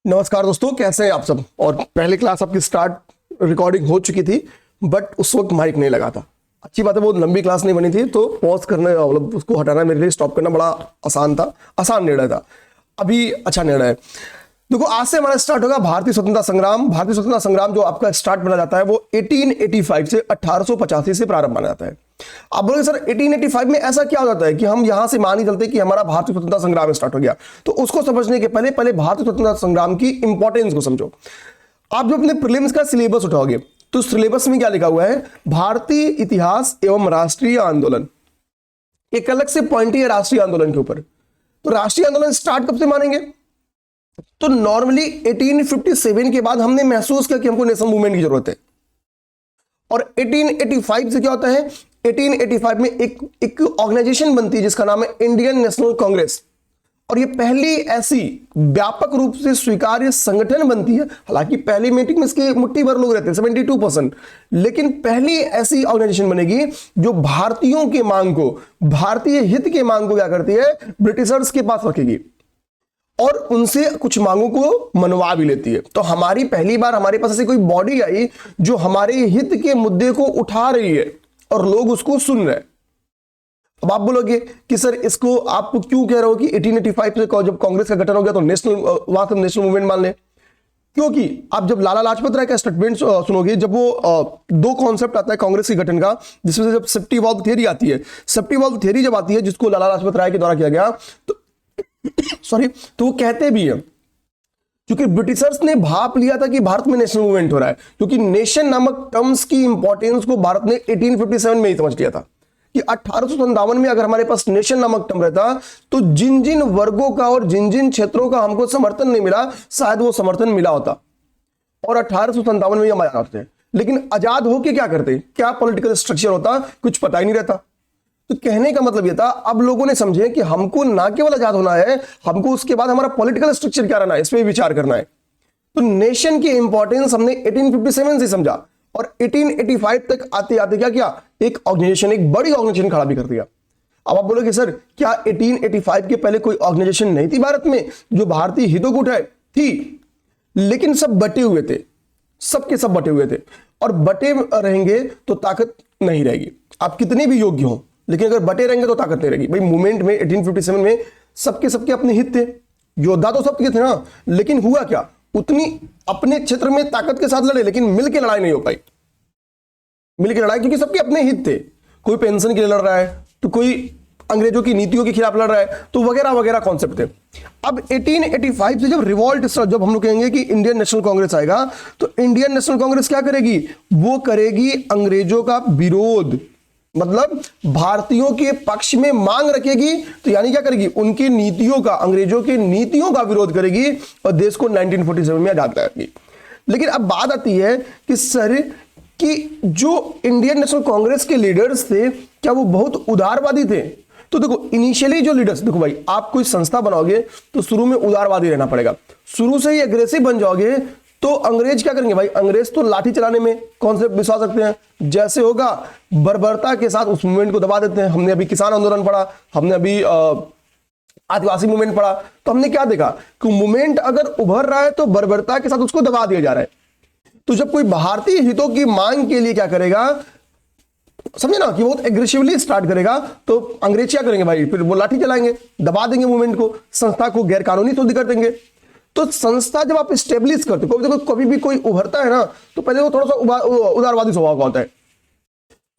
नमस्कार दोस्तों, कैसे हैं आप सब। और पहली क्लास आपकी स्टार्ट रिकॉर्डिंग हो चुकी थी, बट उस वक्त माइक नहीं लगा था। अच्छी बात है, बहुत लंबी क्लास नहीं बनी थी, तो पॉज करने मतलब उसको हटाना मेरे लिए, स्टॉप करना बड़ा आसान निर्णय था। अभी अच्छा निर्णय है। देखो, आज से हमारा स्टार्ट होगा भारतीय स्वतंत्रता संग्राम। भारतीय स्वतंत्रता संग्राम जो आपका स्टार्ट माना जाता है वो 1885 से 1885 से प्रारंभ माना जाता है। आप बोलोगे सर 1885 में ऐसा क्या हो जाता है कि हम यहां से मान ही चलते कि हमारा भारतीय स्वतंत्रता संग्राम स्टार्ट हो गया। तो उसको समझने के पहले भारतीय स्वतंत्रता संग्राम की इंपॉर्टेंस को समझो। आप जो अपने प्रीलिम्स का सिलेबस उठाओगे तो सिलेबस में क्या लिखा हुआ है, भारतीय इतिहास एवं राष्ट्रीय आंदोलन। एक अलग से पॉइंट है राष्ट्रीय आंदोलन के ऊपर। तो राष्ट्रीय आंदोलन स्टार्ट कब से मानेंगे? तो नॉर्मली 1857 के बाद हमने महसूस किया कि हमको नेशनल मूवमेंट की जरूरत है। और 1885 से क्या होता है, 1885 में एक ऑर्गेनाइजेशन बनती है जिसका नाम है इंडियन नेशनल कांग्रेस। और ये पहली ऐसी व्यापक रूप से स्वीकार्य संगठन बनती है। हालांकि पहली मीटिंग में इसके मुट्ठी भर लोग रहते हैं, 72%, लेकिन पहली ऐसी ऑर्गेनाइजेशन बनेगी जो भारतीयों के मांग को, भारतीय हित के मांग को क्या करती है, ब्रिटिशर्स के पास रखेगी और उनसे कुछ मांगों को मनवा भी लेती है। तो हमारी पहली बार हमारे पास ऐसी कोई बॉडी आई जो हमारे हित के मुद्दे को उठा रही है और लोग उसको सुन रहे हैं। अब आप बोलोगे कि सर इसको आप क्यों कह रहे हो कि 1885 से जब कांग्रेस का गठन हो गया तो नेशनल मूवमेंट मान ले? क्योंकि आप जब लाला लाजपत राय का स्टेटमेंट सुनोगे, जब वो दो कॉन्सेप्ट आता है कांग्रेस के गठन का, जिसमें से जब सेफ्टी वॉल्व थियरी आती है, सेफ्टी वॉल्व थियरी जब आती है जिसको लाला लाजपत राय के द्वारा किया गया, तो तो वो कहते भी है क्योंकि ब्रिटिशर्स ने भाप लिया था कि भारत में नेशनल मूवमेंट हो रहा है, क्योंकि नेशन नामक टर्म्स की इंपॉर्टेंस को भारत ने 1857 में ही समझ लिया था कि 1857 में अगर हमारे पास नेशन नामक टर्म रहता तो जिन जिन वर्गों का और जिन जिन क्षेत्रों का हमको समर्थन नहीं मिला, शायद वो समर्थन मिला होता और 1857 में हम आजाद होते हैं। लेकिन आजाद होके क्या करते, क्या पॉलिटिकल स्ट्रक्चर होता, कुछ पता ही नहीं रहता। तो कहने का मतलब यह था, अब लोगों ने समझे कि हमको ना केवल आजाद होना है, हमको उसके बाद हमारा पॉलिटिकल स्ट्रक्चर क्या रहना है, इस पर विचार करना है। तो नेशन की इंपॉर्टेंस हमने 1857 से समझा और 1885 तक आते आते क्या किया, एक ऑर्गेनाइजेशन, एक बड़ी ऑर्गेनाइजेशन खड़ा भी कर दिया। अब आप बोलोगे सर क्या 1885 के पहले कोई ऑर्गेनाइजेशन नहीं थी भारत में जो भारतीय हितों को उठाए? थी, लेकिन सब बटे हुए थे, सबके सब बटे हुए थे। और बटे रहेंगे तो ताकत नहीं रहेगी, आप कितने भी योग्य हो, लेकिन अगर बटे रहेंगे तो ताकत नहीं रहेगी। भाई मूवमेंट में 1857 में सबके सबके अपने हित थे, योद्धा तो सबके थे ना, लेकिन हुआ क्या, उतनी अपने क्षेत्र में ताकत के साथ लड़े लेकिन मिलकर लड़ाई नहीं हो पाई। मिलकर लड़ाई क्योंकि सबके अपने हित थे, कोई पेंशन के लिए लड़ रहा है तो कोई अंग्रेजों की नीतियों के खिलाफ लड़ रहा है, तो वगैरह वगैरह कॉन्सेप्ट थे। अब 1885 से जब रिवॉल्ट, जब हम लोग कहेंगे कि इंडियन नेशनल कांग्रेस आएगा, तो इंडियन नेशनल कांग्रेस क्या करेगी, वो करेगी अंग्रेजों का विरोध, मतलब भारतीयों के पक्ष में मांग रखेगी। तो यानी क्या करेगी, उनकी नीतियों का, अंग्रेजों की नीतियों का विरोध करेगी और देश को 1947 में आजाद कराएगी। लेकिन अब बात आती है कि सर कि जो इंडियन नेशनल कांग्रेस के लीडर्स थे क्या वो बहुत उदारवादी थे? तो देखो इनिशियली जो लीडर्स, देखो भाई आप कोई संस्था बनाओगे तो शुरू में उदारवादी रहना पड़ेगा। शुरू से ही एग्रेसिव बन जाओगे तो अंग्रेज क्या करेंगे भाई, अंग्रेज तो लाठी चलाने में कॉन्सेप्ट विश्वास रखते हैं, जैसे होगा बर्बरता के साथ उस मूवमेंट को दबा देते हैं। हमने अभी किसान आंदोलन पढ़ा, हमने अभी आदिवासी मूवमेंट पढ़ा, तो हमने क्या देखा कि मूवमेंट अगर उभर रहा है तो बर्बरता के साथ उसको दबा दिया जा रहा है। तो जब कोई भारतीय हितों की मांग के लिए क्या करेगा, समझे ना, कि वो एग्रेसिवली स्टार्ट करेगा, तो अंग्रेज क्या करेंगे भाई, फिर वो लाठी चलाएंगे, दबा देंगे मूवमेंट को, संस्था को गैर कानूनी सिद्ध कर देंगे। तो संस्था जब आप स्टेब्लिश करते हो, देखो कभी भी कोई उभरता है ना तो पहले वो थोड़ा सा उदारवादी स्वभाव का होता है।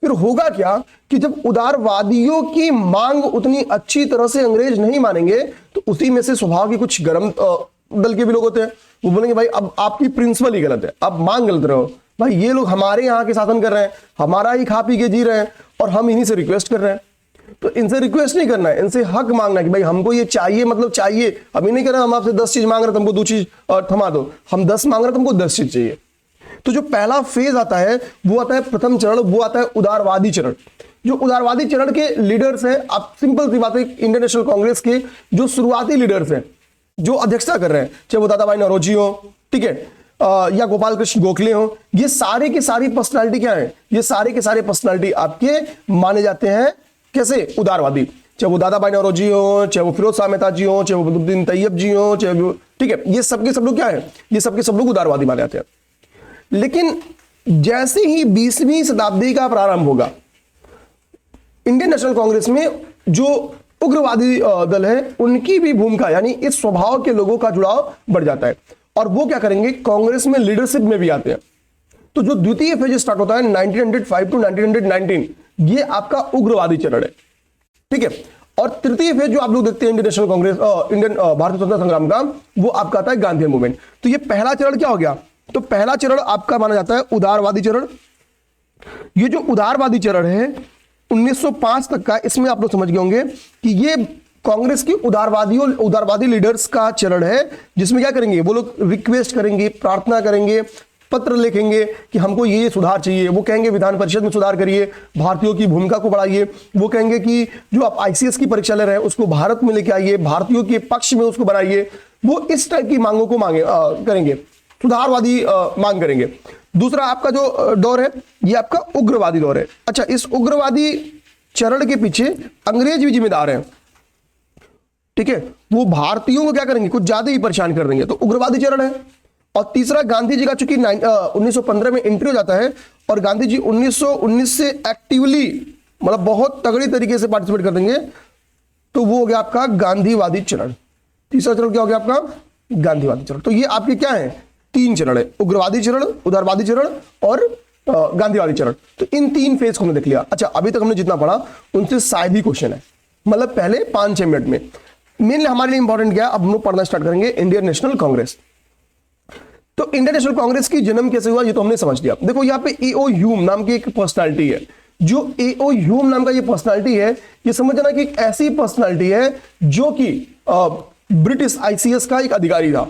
फिर होगा क्या कि जब उदारवादियों की मांग उतनी अच्छी तरह से अंग्रेज नहीं मानेंगे तो उसी में से स्वभाव की कुछ गर्म दल के भी लोग होते हैं, वो बोलेंगे भाई अब आपकी प्रिंसिपल ही गलत है, आप मांग गलत रहे हो, भाई ये लोग हमारे यहाँ के शासन कर रहे हैं, हमारा ही खा पी के जी रहे हैं और हम इन्हीं से रिक्वेस्ट कर रहे हैं। तो इनसे रिक्वेस्ट नहीं करना है, इनसे हक मांगना है कि भाई हमको ये चाहिए, मतलब चाहिए। अभी नहीं कह रहे हम आपसे 10 चीज मांग रहे हैं, तुमको 2 चीज और थमा दो, हम 10 मांग रहे हैं, तुमको 10 चीज चाहिए। तो जो पहला फेज आता है वो आता है, प्रथम चरण, वो आता है उदारवादी चरण। जो उदारवादी चरण के लीडर्स हैं, आप सिंपल सी बात है, इंडियन नेशनल कांग्रेस के जो शुरुआती लीडर्स हैं, जो अध्यक्षता कर रहे हैं, चाहे वो दादा भाई नौरोजी हो, ठीक है, या गोपाल कृष्ण गोखले हो, ये सारे की सारी पर्सनालिटी क्या है, ये सारे के सारे पर्सनालिटी आपके माने जाते हैं कैसे, उदारवादी। चाहे वो दादा भाई नौरोजी हो, चाहे वो फिरोज शाह मेहता जी हो, चाहे वो बदरुद्दीन तैयब जी हो, चाहे वो, ठीक है, ये सबके सब लोग क्या है, ये सबके सब लोग उदारवादी माने जाते हैं। लेकिन जैसे ही 20वीं शताब्दी का प्रारंभ होगा, इंडियन नेशनल कांग्रेस में जो उग्रवादी दल है उनकी भी भूमिका यानी इस स्वभाव के लोगों का जुड़ाव बढ़ जाता है, और वो क्या करेंगे, कांग्रेस में लीडरशिप में भी आते हैं। तो जो द्वितीय फेज स्टार्ट होता है 1905 टू 1919, ये आपका उग्रवादी चरण है, ठीक है। और तृतीय फेज जो आप लोग देखते हैं इंडियन नेशनल कांग्रेस, इंडियन भारतीय स्वतंत्रता संग्राम का, वो आपका आता है गांधी मूवमेंट। तो ये पहला चरण क्या हो गया, तो पहला चरण आपका माना जाता है उदारवादी चरण। ये जो उदारवादी चरण है 1905 तक का, इसमें आप लोग समझ गए होंगे कि ये कांग्रेस की उदारवादी लीडर्स का चरण है, जिसमें क्या करेंगे, वो लोग रिक्वेस्ट करेंगे, प्रार्थना करेंगे, पत्र लिखेंगे कि हमको ये सुधार चाहिए। वो कहेंगे विधान परिषद में सुधार करिए, भारतीयों की भूमिका को बढ़ाइए। वो कहेंगे कि जो आप आईसीएस की परीक्षा ले रहे हैं उसको भारत में लेके आइए, भारतीयों के पक्ष में उसको बनाइए। वो इस टाइप की मांगों को करेंगे, सुधारवादी मांग करेंगे। दूसरा आपका जो दौर है ये आपका उग्रवादी दौर है। अच्छा, इस उग्रवादी चरण के पीछे अंग्रेज भी जिम्मेदार हैं, ठीक है। वो भारतीयों को क्या करेंगे, कुछ ज्यादा ही परेशान कर देंगे, तो उग्रवादी चरण है। और तीसरा गांधी जी का चूंकि 1915 में एंट्री हो जाता है, और गांधी जी 1919 से एक्टिवली मतलब बहुत तगड़ी तरीके से पार्टिसिपेट कर देंगे, तो वो हो गया आपका गांधीवादी चरण। तीसरा चरण क्या हो गया आपका, गांधीवादी चरण। तो ये आपके क्या है, 3 चरण है, उग्रवादी चरण, उदारवादी चरण और गांधीवादी चरण। तो इन 3 फेज को हमने देख लिया। अच्छा, अभी तक हमने जितना पढ़ा उनसे शायद ही क्वेश्चन है, मतलब पहले 5-6 मिनट में। मेनली हमारे लिए इंपॉर्टेंट क्या है, अब हम लोग पढ़ना स्टार्ट करेंगे इंडियन नेशनल कांग्रेस। तो इंडियन नेशनल कांग्रेस की जन्म कैसे हुआ ये तो हमने समझ लिया। देखो यहाँ पे एओ ह्यूम नाम की एक पर्सनालिटी है। जो एओ ह्यूम नाम का ये पर्सनालिटी है, ये समझना कि एक ऐसी पर्सनालिटी है जो कि ब्रिटिश आईसीएस का एक अधिकारी था,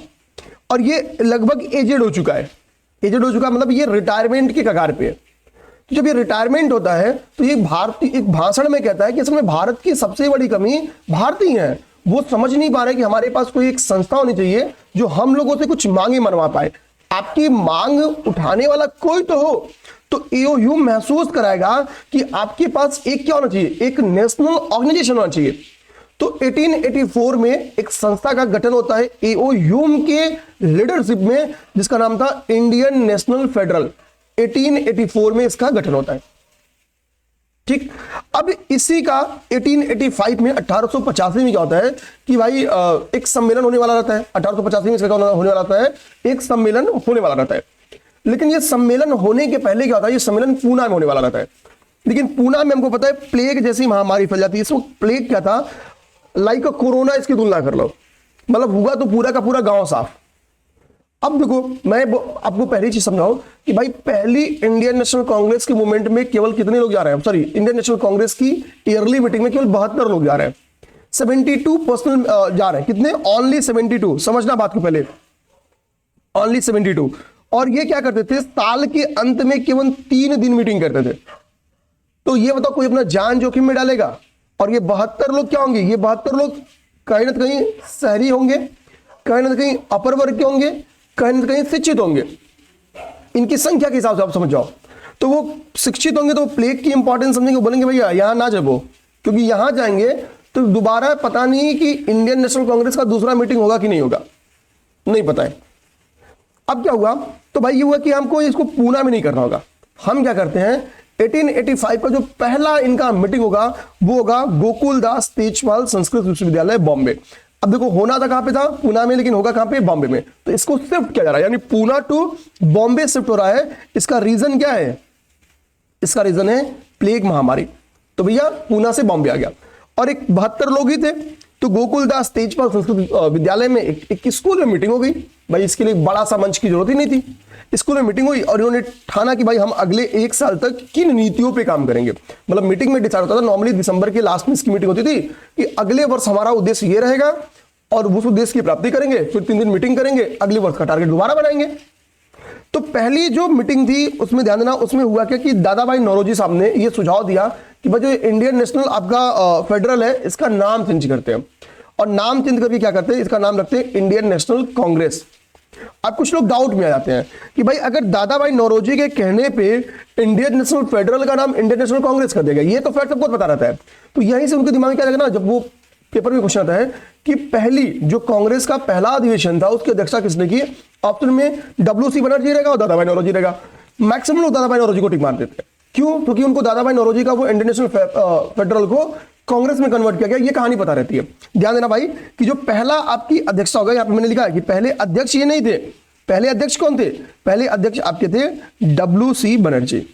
और ये लगभग एजेड हो चुका है। एजेड हो चुका मतलब ये रिटायरमेंट के कगार पे है। तो जब ये रिटायरमेंट होता है तो ये भारतीय एक भाषण में कहता है कि असल में भारत की सबसे बड़ी कमी भारतीय है। वो समझ नहीं पा रहे कि हमारे पास कोई एक संस्था होनी चाहिए जो हम लोगों से कुछ मांगे मनवा पाए। आपकी मांग उठाने वाला कोई तो हो। तो एओ ह्यूम महसूस कराएगा कि आपके पास एक क्या होना चाहिए, एक नेशनल ऑर्गेनाइजेशन होना चाहिए। तो 1884 में एक संस्था का गठन होता है एओ ह्यूम के लीडरशिप में, जिसका नाम था इंडियन नेशनल फेडरल। 1884 में इसका गठन होता है, ठीक। अब इसी का 1885 में 1885 में क्या होता है कि भाई एक सम्मेलन होने वाला रहता है। 1885 में इसका क्या होने वाला रहता है, एक सम्मेलन होने वाला रहता है। लेकिन ये सम्मेलन होने के पहले क्या होता है, ये सम्मेलन पूना में होने वाला रहता है। लेकिन पूना में हमको पता है प्लेग जैसी महामारी फैल जाती है। इसमें प्लेग क्या था, लाइक कोरोना इसकी तुलना कर लो, मतलब हुआ तो पूरा का पूरा गांव साफ। अब देखो मैं आपको पहली चीज समझाऊं कि भाई पहली इंडियन नेशनल कांग्रेस के मूवमेंट में केवल कितने लोग जा रहे हैं, सॉरी इंडियन नेशनल कांग्रेस की ईयरली मीटिंग में केवल 72 लोग जा रहे हैं। 72 पर्सनल जा रहे हैं, कितने, ओनली 72। समझना बात को पहले, ओनली 72। और ये क्या करते थे, साल के अंत में केवल 3 दिन मीटिंग करते थे। तो ये बताओ कोई अपना जान जोखिम में डालेगा? और ये 72 लोग क्या होंगे, ये 72 लोग कहीं ना कहीं शहरी होंगे, कहीं ना कहीं अपर वर्ग के होंगे, कहीं ना कहीं शिक्षित होंगे। इनकी संख्या के हिसाब से आप समझ जाओ। तो वो शिक्षित होंगे तो प्लेग की इंपॉर्टेंस समझेंगे, बोलेंगे भैया यहां ना जाओ, क्योंकि यहां जाएंगे तो दोबारा पता नहीं कि इंडियन नेशनल कांग्रेस का दूसरा मीटिंग होगा कि नहीं होगा, नहीं पता है। अब क्या हुआ, तो भाई ये हुआ कि हमको इसको पूना में नहीं करना होगा। हम क्या करते हैं, 1885 का जो पहला इनका मीटिंग होगा वो होगा गोकुल दास तेजपाल संस्कृत विश्वविद्यालय बॉम्बे। अब देखो होना था कहां पे था, पूना में, लेकिन होगा कहां पे, बॉम्बे में। तो इसको शिफ्ट किया जा रहा है, यानी पूना टू बॉम्बे शिफ्ट हो रहा है। इसका रीजन क्या है, इसका रीजन है प्लेग महामारी। तो भैया पूना से बॉम्बे आ गया, और एक 72 लोग ही थे। तो गोकुल दास तेजपाल संस्कृत विद्यालय में एक स्कूल में मीटिंग हो गई। भाई इसके लिए बड़ा सा मंच की जरूरत ही नहीं थी। स्कूल में मीटिंग हुई और इन्होंने ठाना कि भाई हम अगले 1 साल तक किन नीतियों पे काम करेंगे। मतलब मीटिंग में डिसाइड होता था, नॉर्मली दिसंबर के लास्ट में इसकी मीटिंग होती थी कि अगले वर्ष हमारा उद्देश्य ये रहेगा और उस उद्देश्य की प्राप्ति करेंगे। फिर 3 दिन मीटिंग करेंगे, अगले वर्ष का टारगेट दोबारा बनाएंगे। तो पहली जो मीटिंग थी उसमें ध्यान देना, उसमें हुआ क्या कि दादा भाई नौरोजी साहब ने यह सुझाव दिया कि भाई जो इंडियन नेशनल आपका फेडरल है इसका नाम चेंज करते हैं। और नाम चेंज करके क्या करते हैं, इसका नाम रखते हैं इंडियन नेशनल कांग्रेस। अब कुछ लोग डाउट में आ जाते हैं कि भाई अगर दादा भाई नौरोजी के कहने पे इंडियन नेशनल फेडरल का नाम इंडियन नेशनल कांग्रेस कर देगा, ये तो फैक्ट सबको पता रहता है। तो यहीं से उनके दिमाग में क्या लगेगा ना, जब वो पेपर में क्वेश्चन आता है कि पहली जो कांग्रेस का पहला अधिवेशन था उसकी अध्यक्षता किसने की, ऑप्शन में WC बनर्जी रहेगा और दादाभाई नौरोजी रहेगा। मैक्सिमम लोग दादाभाई नौरोजी को टिक मार देते हैं। क्यों? क्योंकि उनको दादाभाई नौरोजी का वो इंडियन नेशनल फेडरल को कांग्रेस में कन्वर्ट किया गया, ये कहानी पता रहती है। ध्यान देना भाई कि जो पहला आपकी अध्यक्षता होगा, यहाँ पे मैंने लिखा है कि पहले अध्यक्ष ये नहीं थे। पहले अध्यक्ष कौन थे? पहले अध्यक्ष आपके थे WC बनर्जी।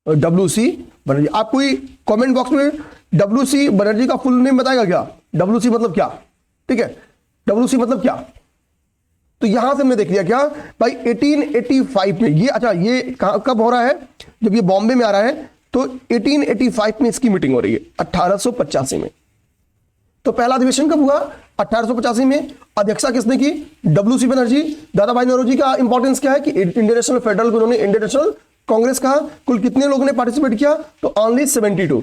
WC बनर्जी। आप कोई कमेंट बॉक्स में WC बनर्जी का फुल नेम बताएगा क्या? WC मतलब क्या? ठीक है, WC मतलब क्या? तो यहां से हमने देख लिया क्या भाई 1885 में ये, अच्छा ये कब हो रहा है? जब ये बॉम्बे में आ रहा है तो 1885 में इसकी मीटिंग हो रही है, 1885 में। तो पहला अधिवेशन कब हुआ? 1885 में। अध्यक्षता किसने की? WC बनर्जी। दादाभाई नौरोजी का इंपॉर्टेंस क्या है कि इंडियन नेशनल फेडरल को उन्होंने इंडियन नेशनल कांग्रेस कहा। कुल कितने लोगों ने पार्टिसिपेट किया? तो ओनली 72,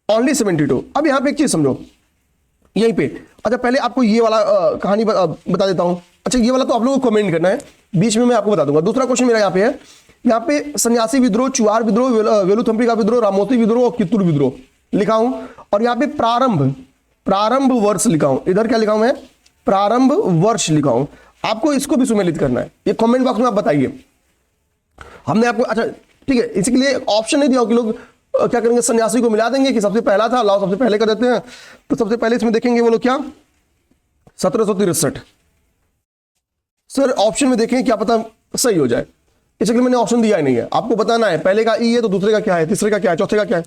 ओनली 72। अब यहां पे एक चीज समझो यहीं पे। अच्छा पहले आपको ये वाला कहानी बता देता हूं। अच्छा ये वाला तो आप लोगों को कमेंट करना है, बीच में मैं आपको बता दूंगा। दूसरा क्वेश्चन मेरा यहाँ पे है, यहाँ पे सन्यासी विद्रोह, चुआर विद्रोह, वेलुथम्पी का विद्रोह, रामोती विद्रोह और कित्तूर विद्रोह लिखा हूं। और यहाँ पे प्रारंभ वर्ष लिखा हूं। इधर क्या लिखा हूं मैं? प्रारंभ वर्ष लिखा हूं। आपको इसको भी सुमेलित करना है, ये कमेंट बॉक्स में आप बताइए। हमने आपको, अच्छा ठीक है, इसके लिए ऑप्शन नहीं दिया कि लोग क्या करेंगे, सन्यासी को मिला देंगे कि सबसे पहला था, लाओ सबसे पहले कर देते हैं। तो सबसे पहले इसमें देखेंगे वो लोग क्या, 1763। सर ऑप्शन में देखें, क्या पता सही हो जाए, इसलिए मैंने ऑप्शन दिया ही नहीं है। आपको बताना है पहले का ई है तो दूसरे का क्या है, तीसरे का क्या है, चौथे का क्या है।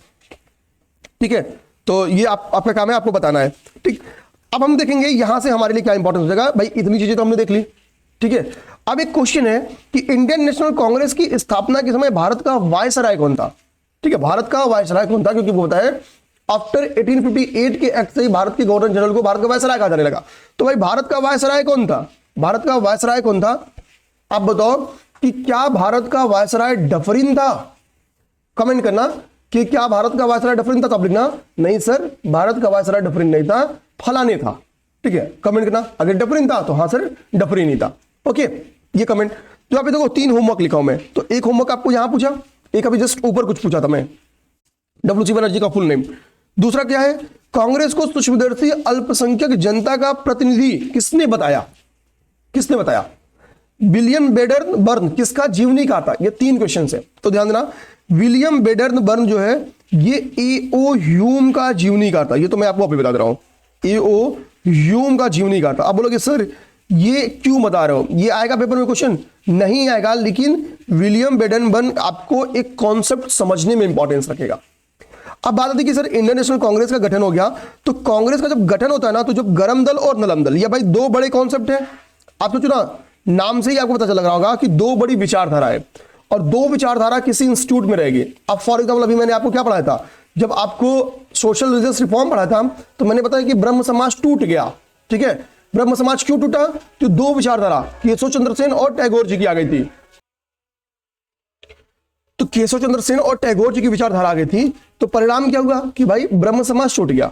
ठीक है, तो ये आपका काम है, आपको बताना है। ठीक, अब हम देखेंगे यहां से हमारे लिए क्या इंपॉर्टेंस हो जाएगा। भाई इतनी चीजें तो हमने देख ली, ठीक है। अब एक क्वेश्चन है कि इंडियन नेशनल कांग्रेस की स्थापना के समय भारत का वायसराय कौन था? ठीक है, भारत का वायसराय कौन था? क्योंकि वो बताया आफ्टर 1858 के एक्ट से ही भारत के गवर्नर जनरल को भारत का वायसराय कहा जाने लगा। तो भाई भारत का वायसराय कौन था? भारत का वायसराय कौन था? आप बताओ कि क्या भारत का वायसराय डफरिन था? कमेंट करना कि क्या भारत का वायसराय डफरिन था। तब लिखना नहीं सर, भारत का वायसराय डफरिन नहीं था, फलाने था। ठीक है, कमेंट करना। अगर डफरिन था तो हाँ सर डफरिन ही था। ओके, ये कमेंट। तो यहाँ पे देखो 3 होमवर्क लिखा हूं मैं। तो एक होमवर्क आपको यहां पूछा, एक अभी जस्ट ऊपर कुछ पूछा था मैं, WC बनर्जी का फुल नेम। दूसरा क्या है, कांग्रेस को सूक्ष्मदर्शी अल्पसंख्यक जनता का प्रतिनिधि किसने बताया? किसने बताया? विलियम बेडर्न बर्न किसका जीवनी का था? ये 3 क्वेश्चन है, तो ध्यान देना। विलियम बेडर्न बर्न जो है ये A.O. ह्यूम का जीवनी का था। ये तो मैं आपको अभी बता दे रहा हूं, A.O. ह्यूम का जीवनी का था। आप बोलोगे सर ये क्यों बता रहे हो, ये आएगा पेपर में क्वेश्चन? नहीं आएगा, लेकिन विलियम बेडर्न बर्न आपको एक कॉन्सेप्ट समझने में इंपॉर्टेंस रखेगा। अब बात आती है कि सर इंडियन नेशनल कांग्रेस का गठन हो गया, तो कांग्रेस का जब गठन होता है ना, तो जब गरम दल और नलम दल, ये भाई 2 बड़े कॉन्सेप्ट है। आप सोचो ना, नाम से ही आपको पता चल रहा होगा कि 2 बड़ी विचारधारा है, और 2 विचारधारा किसी इंस्टीट्यूट में रहेगी। अब फॉर एग्जाम्पल अभी मैंने आपको क्या पढ़ाया था, जब आपको सोशल रिलीजियस रिफॉर्म पढ़ाया था, तो मैंने बताया कि ब्रह्म समाज टूट गया। ठीक है, ब्रह्म समाज क्यों टूटा? तो 2 विचारधारा केशव चंद्र सेन और टैगोर जी की आ गई थी। तो केशव चंद्र सेन और टैगोर जी की विचारधारा आ गई थी, तो परिणाम क्या हुआ कि भाई ब्रह्म समाज टूट गया।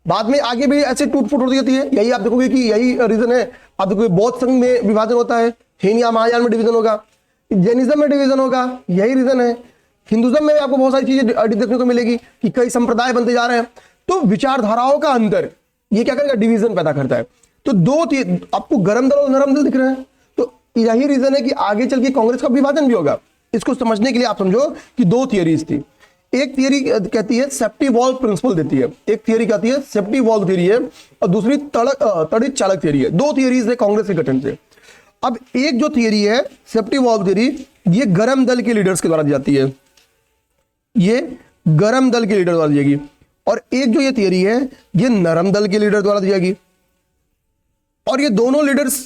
बाद में आगे भी ऐसे टूट फूट होती जाती है। यही आप देखोगे कि यही रीजन है। आप देखोगे बौद्ध संघ में विभाजन होता है, हीनयान महायान में डिवीजन होगा, जैनिज्म में डिवीजन होगा, यही रीजन है। हिंदुज्म में आपको बहुत सारी चीजें देखने को मिलेगी कि कई संप्रदाय बनते जा रहे हैं। तो विचारधाराओं का अंतर ये क्या करेगा, डिवीजन पैदा करता है। तो 2 आपको गरम दल और नरम दल दिख रहे हैं, तो यही रीजन है कि आगे चल के कांग्रेस का विभाजन भी होगा। इसको समझने के लिए आप समझो कि 2 थियरीज थी। एक थियरी कहती है सेफ्टी वॉल्व प्रिंसिपल देती है, एक थियरी कहती है सेफ्टी वॉल्व थियरी है, और दूसरी तड़ित चालक थियरी है। 2 थियरीज है कांग्रेस के गठन से। अब एक जो थियरी है सेफ्टी वॉल्व थियरी, ये गरम दल के लीडर्स के द्वारा दी जाती है, ये गरम दल के लीडर द्वारा दी जाएगी। और एक जो ये थियरी है ये नरम दल के लीडर द्वारा दी जाएगी। और ये दोनों लीडर्स,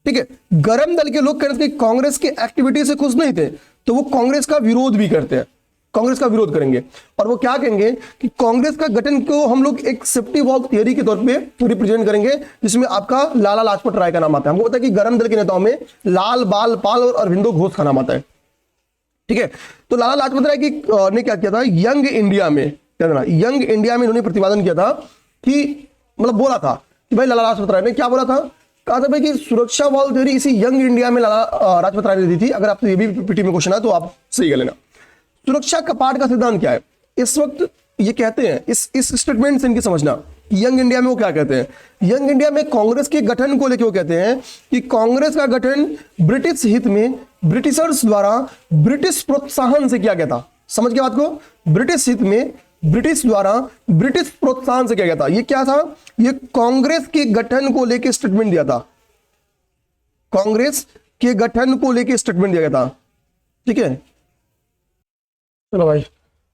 ठीक है, गरम दल के लोग कहते हैं कि कांग्रेस की एक्टिविटी से खुश नहीं थे, तो वो कांग्रेस का विरोध भी करते हैं, कांग्रेस का विरोध करेंगे। और वो क्या कहेंगे कि कांग्रेस का गठन को हम लोग एक सेफ्टी वॉल्व थियरी के तौर पे रिप्रेजेंट करेंगे, जिसमें आपका लाला लाजपत राय का नाम आता है। हमको पता है कि गरम दल के नेताओं में लाल बाल पाल और अरविंदो घोष का नाम आता है। ठीक है, तो लाला लाजपत राय ने क्या किया था, यंग इंडिया में, यंग इंडिया में इन्होंने प्रतिपादन किया था कि, मतलब बोला था कि भाई लाला लाजपत राय ने क्या बोला था, कहा था भाई कि सुरक्षा वॉल्व थ्योरी इसी यंग इंडिया में लाला लाजपत राय ने दी थी। अगर आपसे ये भी पीटी में क्वेश्चन है तो आप सही कर लेना। सुरक्षा कपाट का सिद्धांत क्या है? इस वक्त ये कहते हैं, इस स्टेटमेंट से इनकी समझना, यंग इंडिया में वो क्या कहते हैं, यंग इंडिया में कांग्रेस के गठन को लेकर वो कहते हैं कि कांग्रेस का गठन ब्रिटिश हित में ब्रिटिशर्स द्वारा ब्रिटिश प्रोत्साहन से किया गया था। समझ गए बात को, ब्रिटिश हित में ब्रिटिश द्वारा ब्रिटिश प्रोत्साहन से किया गया था। ये क्या था, ये कांग्रेस के गठन को लेकर स्टेटमेंट दिया था, कांग्रेस के गठन को लेकर स्टेटमेंट दिया गया था। ठीक है, चलो भाई,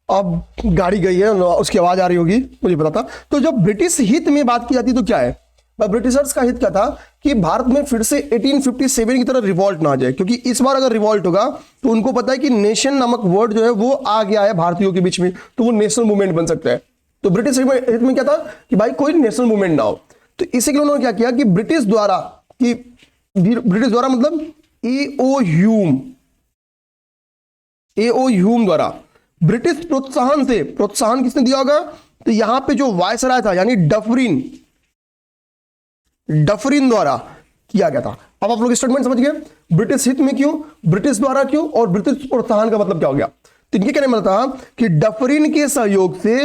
अब गाड़ी गई है, उसकी आवाज आ रही होगी, मुझे पता था। तो जब ब्रिटिश हित में बात की जाती है तो क्या है, ब्रिटिशर्स का हित क्या था कि भारत में फिर से 1857 की तरह रिवॉल्ट ना आ जाए, क्योंकि इस बार अगर रिवॉल्ट होगा तो उनको पता है कि नेशन नामक वर्ड जो है वो आ गया है भारतीयों के बीच में, तो वो नेशनल मूवमेंट बन सकता है। तो ब्रिटिश हित में क्या था कि भाई कोई नेशनल मूवमेंट ना हो, तो इसी के लिए उन्होंने क्या किया कि ब्रिटिश द्वारा मतलब एओ ह्यूम द्वारा ब्रिटिश प्रोत्साहन से, प्रोत्साहन किसने दिया होगा, तो यहां पे जो वायसराय था यानी डफरिन द्वारा किया गया था। अब आप लोग स्टेटमेंट समझ गए, ब्रिटिश हित में क्यों, ब्रिटिश द्वारा क्यों, और ब्रिटिश प्रोत्साहन का मतलब क्या हो गया। तो इनके कहने में था कि डफरिन के सहयोग से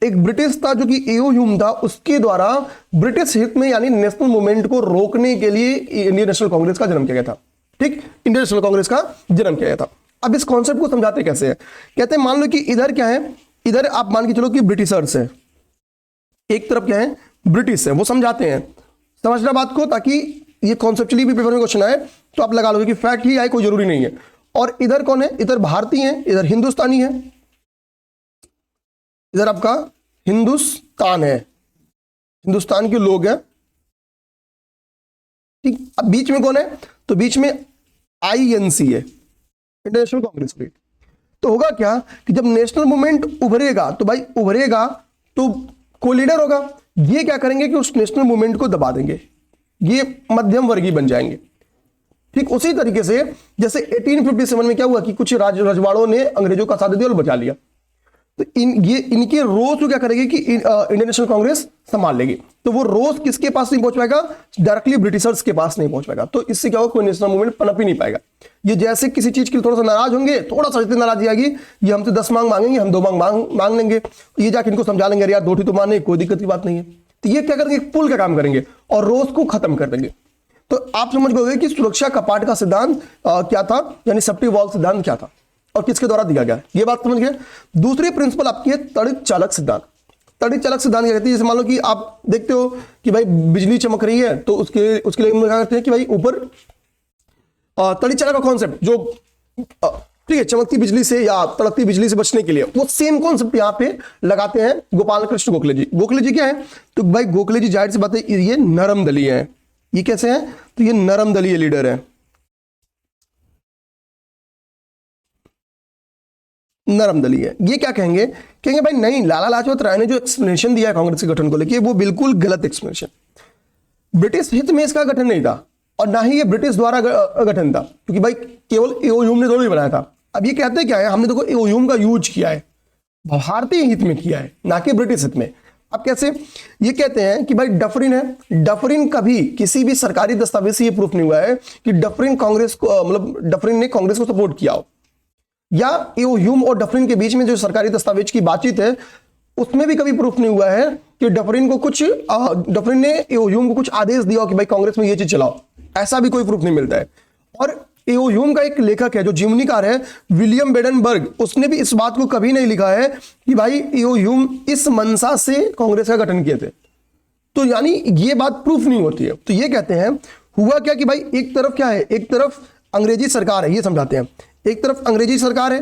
एक ब्रिटिश था जो कि एओ ह्यूम था, उसके द्वारा ब्रिटिश हित में यानी नेशनल मूवमेंट को रोकने के लिए इंडियन नेशनल कांग्रेस का जन्म किया गया था। ठीक, इंडियन नेशनल कांग्रेस का जन्म किया गया था। अब इस कॉन्सेप्ट को समझाते कैसे हैं, कहते हैं मान लो कि इधर क्या है, इधर आप मान के चलो कि ब्रिटिशर्स है, एक तरफ क्या है ब्रिटिश है, वो समझाते हैं, समझना बात को, ताकि ये कॉन्सेप्चुअली भी पेपर में क्वेश्चन आए तो आप लगा लोगे कि फैक्ट ही आए, कोई जरूरी नहीं है। और इधर कौन है, इधर भारतीय है, इधर हिंदुस्तानी है, इधर आपका हिंदुस्तान है, हिंदुस्तान के लोग हैं। ठीक, अब बीच में कौन है, तो बीच में आईएनसी है, इंटरनेशनल कांग्रेस पार्टी। तो होगा क्या कि जब नेशनल मूवमेंट उभरेगा तो भाई उभरेगा तो कोई लीडर होगा, ये क्या करेंगे कि उस नेशनल मूवमेंट को दबा देंगे, ये मध्यम वर्गीय बन जाएंगे। ठीक उसी तरीके से जैसे 1857 में क्या हुआ कि कुछ रजवाड़ों ने अंग्रेजों का साथ दिया और बचा लिया, तो इनके रोष को क्या करेगी कि इंडियन नेशनल कांग्रेस संभाल लेगी। तो वो रोष किसके पास नहीं पहुंच पाएगा, डायरेक्टली ब्रिटिशर्स के पास नहीं पहुंच पाएगा। तो इससे क्या होगा, कोई नेशनल मूवमेंट पनप ही नहीं पाएगा। ये जैसे किसी चीज के लिए थोड़ा सा नाराज होंगे, थोड़ा सा जितनी नाराजगी आएगी, ये हमसे 10 मांग मांगेंगे, हम 2 मांग लेंगे, ये जाके इनको समझा लेंगे यार 2 ही तो माने, कोई दिक्कत की बात नहीं है। तो ये क्या करेंगे, पुल का काम करेंगे और रोष को खत्म कर देंगे। तो आप समझ गए कि सुरक्षा कपाट का सिद्धांत क्या था, यानी सेफ्टी वॉल सिद्धांत क्या था और किसके द्वारा दिया गया, ये बात समझ गए। दूसरी प्रिंसिपल आपकी है तड़ित चालक सिद्धांत। तड़ित चालक सिद्धांत क्या कहती है, जैसे मान लो कि आप देखते हो कि भाई बिजली चमक रही है, तो उसके लिए क्या करते हैं कि भाई ऊपर तड़ित चालक का कॉन्सेप्ट जो ठीक है चमकती बिजली से या तड़कती बिजली से बचने के लिए, वो सेम कॉन्सेप्ट यहां पे लगाते हैं गोपाल कृष्ण गोखले जी। गोखले जी क्या है, तो भाई गोखले जी जाहिर सी बात है ये नरम दलीय है। ये कैसे हैं, तो ये नरम दलीय लीडर है, नरम दलीय है। ये क्या कहेंगे भाई नहीं, लाला लाजपत राय ने जो एक्सप्लेनेशन दिया है कांग्रेस के गठन को लेकर वो बिल्कुल गलत एक्सप्लेनेशन, ब्रिटिश हित में इसका गठन नहीं था और ना ही ये ब्रिटिश द्वारा गठन था, क्योंकि भाई केवल एओ ह्यूम ने थोड़ा ही बनाया था। अब ये कहते क्या है, हमने देखो एओ ह्यूम का यूज किया है, भारतीय हित में किया है, ना कि ब्रिटिश हित में। अब कैसे, ये कहते हैं कि भाई डफरिन है, डफरिन कभी किसी भी सरकारी दस्तावेज से ये प्रूफ नहीं हुआ है कि डफरिन कांग्रेस को मतलब डफरिन ने कांग्रेस को सपोर्ट किया हो, या एओ ह्यूम और डफरिन के बीच में जो सरकारी दस्तावेज की बातचीत है उसमें भी कभी प्रूफ नहीं हुआ है कि डफरिन ने एओ ह्यूम को कुछ आदेश दिया हो कि भाई कांग्रेस में ये चीज चलाओ, ऐसा भी कोई प्रूफ नहीं मिलता है। और एओ ह्यूम का एक लेखक है जो जीवनीकार है विलियम बेडनबर्ग, उसने भी इस बात को कभी नहीं लिखा है कि भाई एओ ह्यूम इस मंशा से कांग्रेस का गठन किए थे। तो यानी ये बात प्रूफ नहीं होती है। तो ये कहते हैं हुआ क्या कि भाई एक तरफ क्या है, एक तरफ अंग्रेजी सरकार है, ये समझाते हैं, एक तरफ अंग्रेजी सरकार है,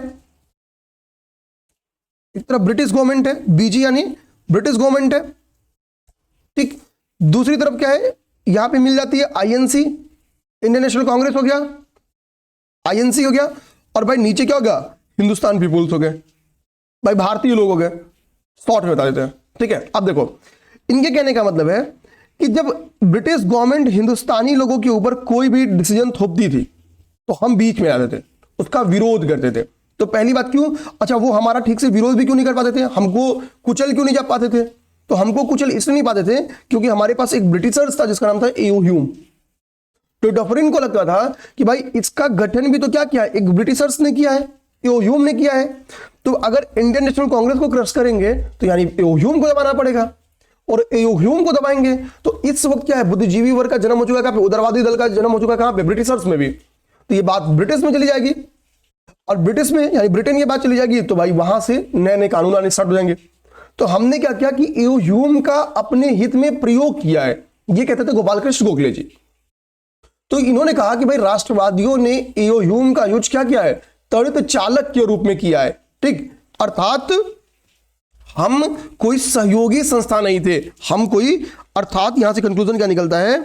एक तरफ ब्रिटिश गवर्नमेंट है, बीजी यानी ब्रिटिश गवर्नमेंट है। ठीक, दूसरी तरफ क्या है, यहां पे मिल जाती है आईएनसी, इंडियन नेशनल कांग्रेस हो गया, आईएनसी हो गया, और भाई नीचे क्या हो गया, हिंदुस्तान पीपुल्स हो गए, भाई भारतीय लोग हो गए, शॉर्ट में बता देते हैं। ठीक है, अब देखो इनके कहने का मतलब है कि जब ब्रिटिश गवर्नमेंट हिंदुस्तानी लोगों के ऊपर कोई भी डिसीजन थोपती थी तो हम बीच में आते थे, उसका विरोध करते थे। तो पहली बात क्यों, अच्छा वो हमारा ठीक से विरोध भी क्यों नहीं कर पाते थे, हमको कुचल क्यों नहीं जा पाते थे, तो हमको कुचल इसलिए नहीं पाते थे क्योंकि हमारे पास एक ब्रिटिशर्स था जिसका नाम था एओ ह्यूम। तो डफरिन को लगता था कि भाई इसका गठन भी तो क्या किया है, एक ब्रिटिशर्स ने किया है, एओह्यूम ने किया है। तो अगर इंडियन नेशनल कांग्रेस को क्रश करेंगे तो यानी एओह्यूम को दबाना पड़ेगा, और एओह्यूम को दबाएंगे तो इस वक्त क्या है, बुद्धिजीवी वर्ग का जन्म हो चुका है, कहां पे, उदारवादी दल का जन्म हो चुका है, कहां पे, ब्रिटिशर्स में भी। तो ये बात ब्रिटिश में चली जाएगी, और ब्रिटिश में यानी ब्रिटेन ये बात चली जाएगी, तो भाई वहां से नए नए कानून आने स्टार्ट हो जाएंगे। तो हमने क्या किया कि एओह्यूम का अपने हित में प्रयोग किया है, ये कहते थे गोपाल कृष्ण गोखले जी। तो इन्होंने कहा कि भाई राष्ट्रवादियों ने एओह्यूम का यूज क्या किया है, त्वरित चालक के रूप में किया है, ठीक। अर्थात हम कोई सहयोगी संस्था नहीं थे, हम कोई, अर्थात यहां से कंक्लूजन क्या निकलता है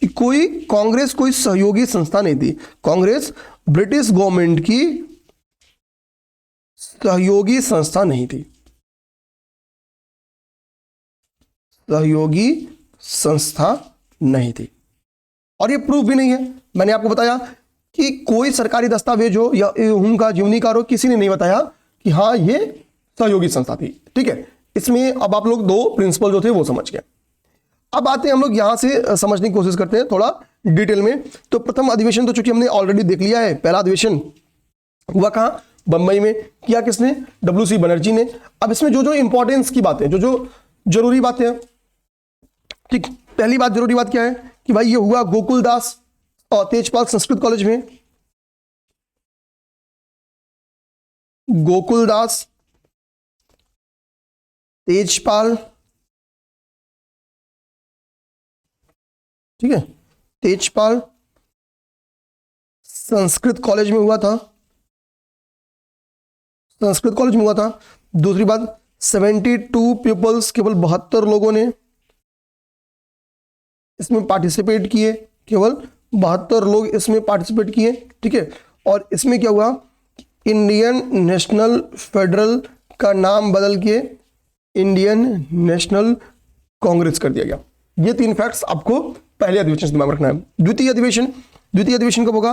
कि कोई कांग्रेस कोई सहयोगी संस्था नहीं थी, कांग्रेस ब्रिटिश गवर्नमेंट की सहयोगी संस्था नहीं थी, सहयोगी संस्था नहीं थी। और ये प्रूफ भी नहीं है, मैंने आपको बताया कि कोई सरकारी दस्तावेज हो या एओह्यूम का जीवनीकार हो, किसी ने नहीं बताया कि हाँ ये सहयोगी संस्था थी, ठीक है। इसमें अब आप लोग दो प्रिंसिपल जो थे वो समझ गए। अब आते हैं हम लोग यहां से समझने की कोशिश करते हैं थोड़ा डिटेल में। तो प्रथम अधिवेशन तो चूंकि हमने ऑलरेडी देख लिया है, पहला अधिवेशन हुआ कहां, बंबई में। किया किसने, डब्ल्यू.सी. बनर्जी ने। अब इसमें जो जो इंपॉर्टेंस की बातें, जो जो जरूरी बातें हैं, ठीक। पहली बात, जरूरी बात क्या है कि भाई ये हुआ गोकुलदास और तेजपाल संस्कृत कॉलेज में, गोकुलदास तेजपाल, ठीक है, तेजपाल संस्कृत कॉलेज में हुआ था, संस्कृत कॉलेज में हुआ था। दूसरी बात, 72 पीपल्स, केवल 72 लोगों ने इसमें पार्टिसिपेट किए, केवल 72 लोग इसमें पार्टिसिपेट किए, ठीक है। और इसमें क्या हुआ, इंडियन नेशनल फेडरल का नाम बदल के इंडियन नेशनल कांग्रेस कर दिया गया। ये तीन फैक्ट्स आपको पहले अधिवेशन से दिमाग रखना है। द्वितीय अधिवेशन, द्वितीय अधिवेशन कब होगा,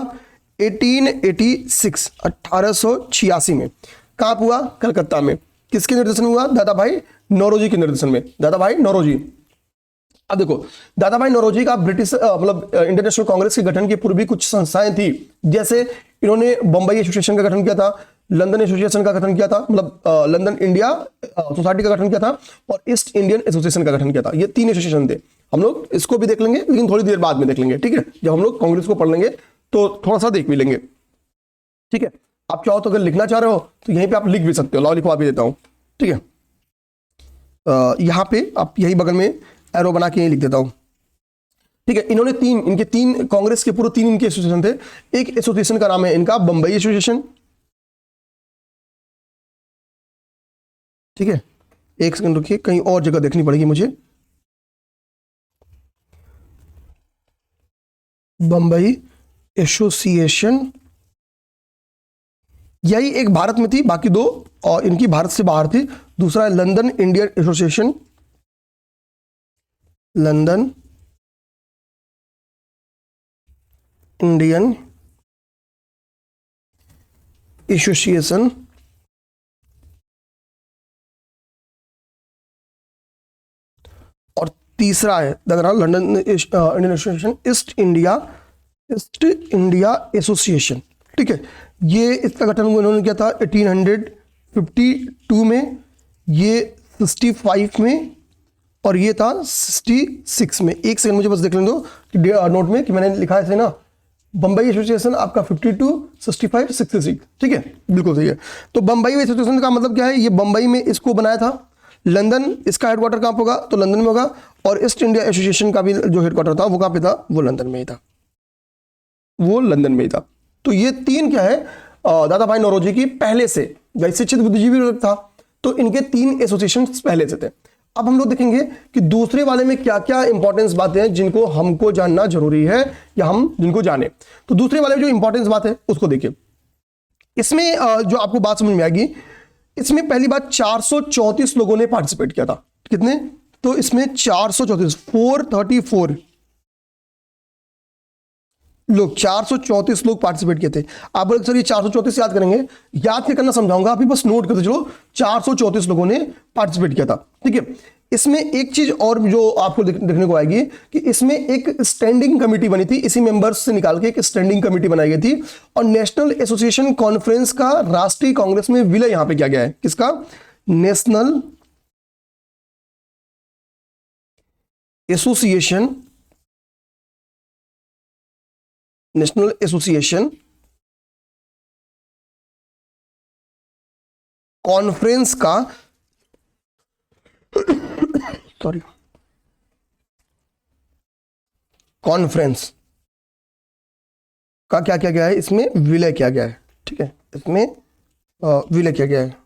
1886, 1886 में। कहां हुआ, कलकत्ता में। किसके निर्देशन में हुआ, दादा भाई नौरोजी के निर्देशन में, दादा भाई नौरोजी। अब देखो, दादा भाई नौरोजी का ब्रिटिश मतलब इंडियन नेशनल कांग्रेस के गठन के पूर्व भी कुछ संस्थाएं थी, जैसे इन्होंने बंबई एसोसिएशन का गठन किया था, लंदन एसोसिएशन का गठन किया था, मतलब लंदन इंडिया सोसाइटी का गठन किया था, और ईस्ट इंडियन एसोसिएशन का गठन किया था। ये तीन एसोसिएशन थे। हम लोग इसको भी देख लेंगे, लेकिन थोड़ी देर बाद में देख लेंगे, ठीक है। जब हम लोग कांग्रेस को पढ़ लेंगे तो थोड़ा सा देख भी लेंगे, ठीक है। आप चाहो तो अगर लिखना चाह रहे हो तो यहीं पे आप लिख भी सकते हो, लाओ लिखवा भी देता हूं, ठीक है। यहां पे आप यही बगल में एरो बना के यहीं लिख देता हूं, ठीक है। इन्होंने तीन, इनके तीन, कांग्रेस के पूरे तीन इनके एसोसिएशन थे। एक एसोसिएशन का नाम है इनका बंबई एसोसिएशन, ठीक है। एक सेकंड रुकिए, कहीं और जगह देखनी पड़ेगी मुझे। बंबई एसोसिएशन, यही एक भारत में थी, बाकी दो और इनकी भारत से बाहर थी। दूसरा है London Indian association, London Indian association, और तीसरा है London Indian association east India association, ठीक है। ये इसका गठन उन्होंने किया था 1852 में, ये 65 में, और ये था 66 में। एक सेकंड मुझे बस देख लेने दो कि नोट में कि मैंने लिखा है ऐसे ना, बंबई एसोसिएशन आपका 52, 65, 66, ठीक है, बिल्कुल सही है। तो बंबई एसोसिएशन का मतलब क्या है, ये बंबई में इसको बनाया था। लंदन, इसका हेडक्वार्टर कहां होगा, तो लंदन में होगा। और ईस्ट इंडिया एसोसिएशन का भी जो हेडक्वार्टर था वो कहां पे था, वो लंदन में ही था, वो लंदन में ही था। तो ये तीन क्या है, दादा भाई नौरोजी की पहले से, वैसे शिक्षित बुद्धिजीवी था, तो इनके तीन एसोसिएशन पहले से थे। अब हम लोग देखेंगे कि दूसरे वाले में क्या क्या इंपॉर्टेंस बातें हैं जिनको हमको जानना जरूरी है या हम जिनको जाने। तो दूसरे वाले में जो इंपॉर्टेंस बात है उसको देखिए। इसमें जो आपको बात समझ में आएगी, इसमें पहली बात 434 लोगों ने पार्टिसिपेट किया था। कितने, तो इसमें 434, 434 लोग, 434 लोग पार्टिसिपेट किए थे। आप बोले सर ये 434 याद करेंगे, याद क्या करना समझाऊंगा, अभी बस नोट करते चलो। 434 लोगों ने पार्टिसिपेट किया था, ठीक है। इसमें एक चीज और जो आपको देखने को आएगी कि इसमें एक स्टैंडिंग कमेटी बनी थी, इसी मेंबर्स से निकाल के एक स्टैंडिंग कमेटी बनाई गई थी, और नेशनल एसोसिएशन कॉन्फ्रेंस का राष्ट्रीय कांग्रेस में विलय यहां पे किया गया है। किसका? नेशनल एसोसिएशन कॉन्फ्रेंस का सॉरी कॉन्फ्रेंस का क्या किया गया है? इसमें विलय किया गया है। ठीक है, इसमें विलय किया गया है,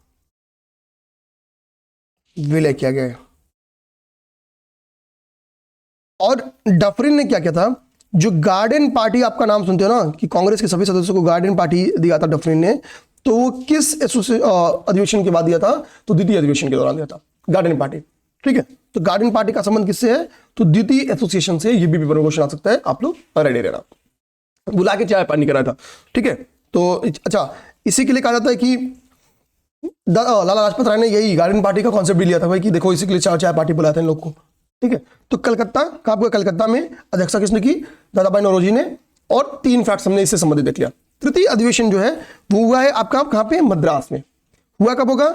विलय किया गया है। और डफरिन ने क्या किया था? जो गार्डन पार्टी, आपका नाम सुनते हो ना कि कांग्रेस के सभी सदस्यों को गार्डन पार्टी दिया था डफरिन ने, तो वो किस अधिवेशन के बाद दिया था? तो द्वितीय अधिवेशन के दौरान दिया था गार्डन पार्टी। ठीक है, तो गार्डन पार्टी का संबंध किससे है? तो द्वितीय एसोसिएशन से। ये भी पेपर में क्वेश्चन आ सकता है, आप लोग रेडी रहना। बुला के चाय पानी कराया था। ठीक है, तो अच्छा, इसी के लिए कहा जाता है कि लाला लाजपत राय ने यही गार्डन पार्टी का कॉन्सेप्ट भी लिया था भाई, कि देखो इसी के लिए चाय पार्टी बुलाते हैं लोग को। ठीक है, तो कलकत्ता कलकत्ता में अध्यक्षता किसने की? दादा भाई नौरोजी ने। और 3 फैक्ट्स हमने इससे संबंधित देख लिया। तृतीय अधिवेशन जो है वो हुआ है आपका कहां पे? मद्रास में। हुआ कब होगा?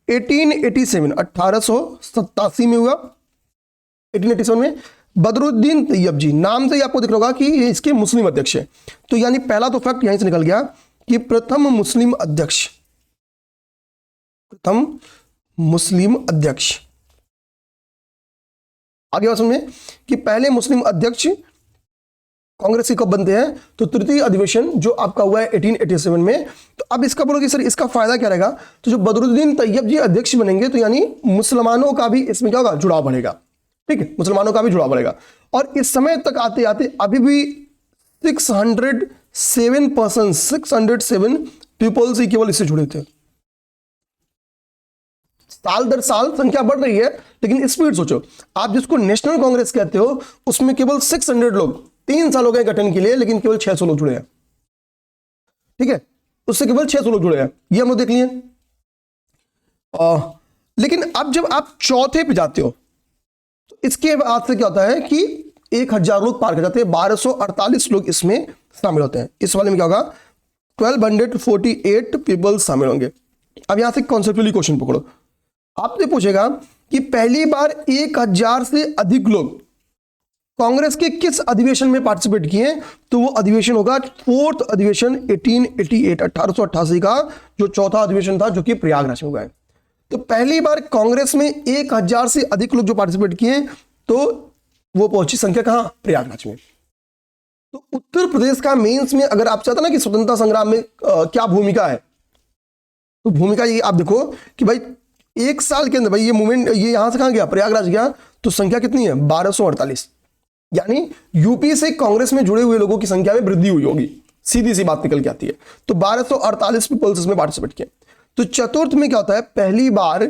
1887 1887 में हुआ। 1887 में बदरुद्दीन तैयब जी, नाम से ही आपको दिख रहा होगा कि ये इसके मुस्लिम अध्यक्ष है। तो यानी पहला तो फैक्ट यहीं से निकल गया कि प्रथम मुस्लिम अध्यक्ष, आगे बात समझ में कि पहले मुस्लिम अध्यक्ष कांग्रेस के कब बनते हैं? तो तृतीय अधिवेशन जो आपका हुआ है 1887 में। तो अब इसका बोलोगे सर इसका फायदा क्या रहेगा? तो जो बदरुद्दीन तैयब जी अध्यक्ष बनेंगे तो यानी मुसलमानों का भी इसमें क्या होगा? जुड़ाव बढ़ेगा। ठीक है, मुसलमानों का भी जुड़ाव बढ़ेगा। और इस समय तक आते आते अभी भी 607 पीपल्स ही केवल इससे जुड़े थे। साल दर साल संख्या बढ़ रही है, लेकिन स्पीड सोचो। आप जिसको नेशनल कांग्रेस कहते हो उसमें केवल 600 लोग 3 साल हो गए गठन के लिए, लेकिन केवल 600 लोग जुड़े हैं। ठीक है, उससे केवल 600 लोग जुड़े हैं, ये हम लोग देख लिए। लेकिन अब जब आप चौथे पे जाते हो तो इसके बाद से क्या होता है कि 1000 लोग पार कर जाते हैं। 1248 लोग इसमें शामिल होते हैं। इस वाले में क्या होगा? 1248 पीपल शामिल होंगे। अब यहां से कॉन्सेप्चुअली क्वेश्चन पकड़ो। आपसे पूछेगा कि पहली बार 1000 से अधिक लोग कांग्रेस के किस अधिवेशन में पार्टिसिपेट किए? तो वो अधिवेशन होगा 4th अधिवेशन 1888 का, जो चौथा अधिवेशन था, जो कि प्रयागराज में हुआ है। तो पहली बार कांग्रेस में 1000 से अधिक लोग जो पार्टिसिपेट किए, तो वो पहुंची संख्या कहां? प्रयागराज में। तो उत्तर प्रदेश का मेंस में अगर आप चाहते ना कि स्वतंत्रता संग्राम में क्या भूमिका है, तो भूमिका ये आप देखो कि भाई 1 साल के अंदर भाई ये मूवमेंट ये यहां से कहां गया? प्रयागराज गया। तो संख्या कितनी है? 1248। यानी यूपी से कांग्रेस में जुड़े हुए लोगों की संख्या में वृद्धि हुई होगी, सीधी सी बात निकल के आती है। तो 1248 पीपल्स इसमें पार्टिसिपेट किए। तो चतुर्थ में क्या होता है? पहली बार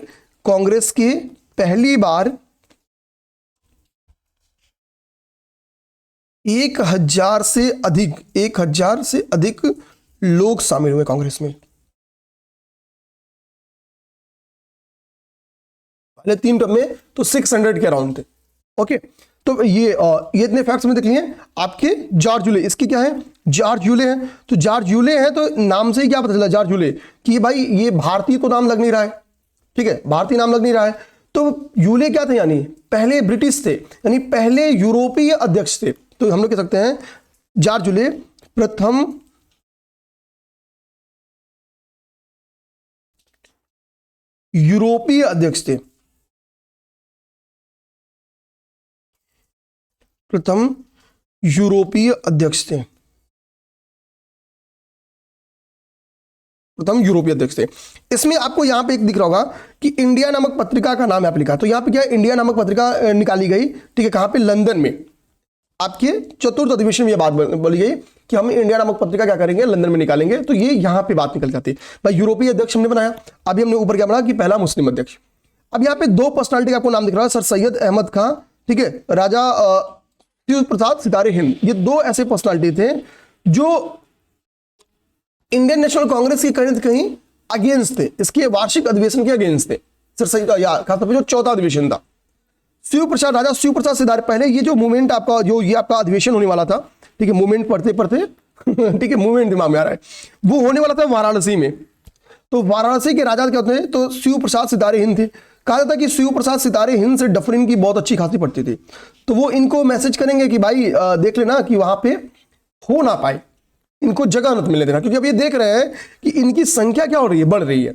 कांग्रेस के 1000 से अधिक लोग शामिल हुए कांग्रेस में। पहले 3 टर्म में तो 600 के अराउंड थे। ओके, तो ये इतने फैक्ट्स में देख लिए आपके। जॉर्ज यूले, इसके क्या है? जॉर्ज यूले है। तो जॉर्ज यूले है, तो नाम से ही क्या पता चला जॉर्ज यूले कि भाई ये भारतीय तो नाम लग नहीं रहा है। ठीक है, भारतीय नाम लग नहीं रहा है। तो यूले क्या थे? यानी पहले ब्रिटिश थे, यानी पहले यूरोपीय अध्यक्ष थे। तो हम लोग कह सकते हैं जॉर्ज यूले प्रथम यूरोपीय अध्यक्ष थे। प्रथम यूरोपीय अध्यक्ष थे। प्रथम यूरोपीय अध्यक्ष थे। इसमें आपको यहां पे एक दिख रहा होगा कि इंडिया नामक पत्रिका का नाम यहाँ पे लिखा। तो यहां पे क्या है? इंडिया नामक पत्रिका निकाली गई। ठीक है, कहां पे? लंदन में। आपके चतुर्थ अधिवेशन में यह बात बोली गई कि हम इंडिया नामक पत्रिका क्या करेंगे? लंदन में निकालेंगे। तो ये यहां पे बात निकल जाती है। भाई यूरोपीय अध्यक्ष हमने बनाया, अभी हमने ऊपर क्या बना कि पहला मुस्लिम अध्यक्ष। अब यहाँ पे 2 पर्सनालिटी का आपको नाम दिख रहा है, सर सैयद अहमद खां, ठीक है, राजा प्रसाद सितारे हिंद। ये 2 ऐसे पर्सनालिटी थे जो इंडियन नेशनल कांग्रेस की कहीं कहीं अगेंस्ट थे, इसके वार्षिक अधिवेशन के अगेंस्ट थे। सर सही, खासतौर पर जो चौथा अधिवेशन था, राजा शिव प्रसाद सिदारे, पहले ये जो मूवमेंट आपका, जो ये आपका अधिवेशन होने वाला था, ठीक है, मूवमेंट पढ़ते पढ़ते ठीक है, मूवमेंट दिमाग में आ रहा है, वो होने वाला था वाराणसी में। तो वाराणसी के राजा क्या होते हैं, तो शिव प्रसाद सितारे हिंद थे। कहा जाता है कि शिव प्रसाद सितारे हिंद से डफरिन की बहुत अच्छी खासी पड़ती थी। तो वो इनको मैसेज करेंगे कि भाई देख लेना कि वहां पे हो ना पाए, इनको जगह मत मिलने देना, क्योंकि अब ये देख रहे हैं कि इनकी संख्या क्या हो रही है, बढ़ रही है।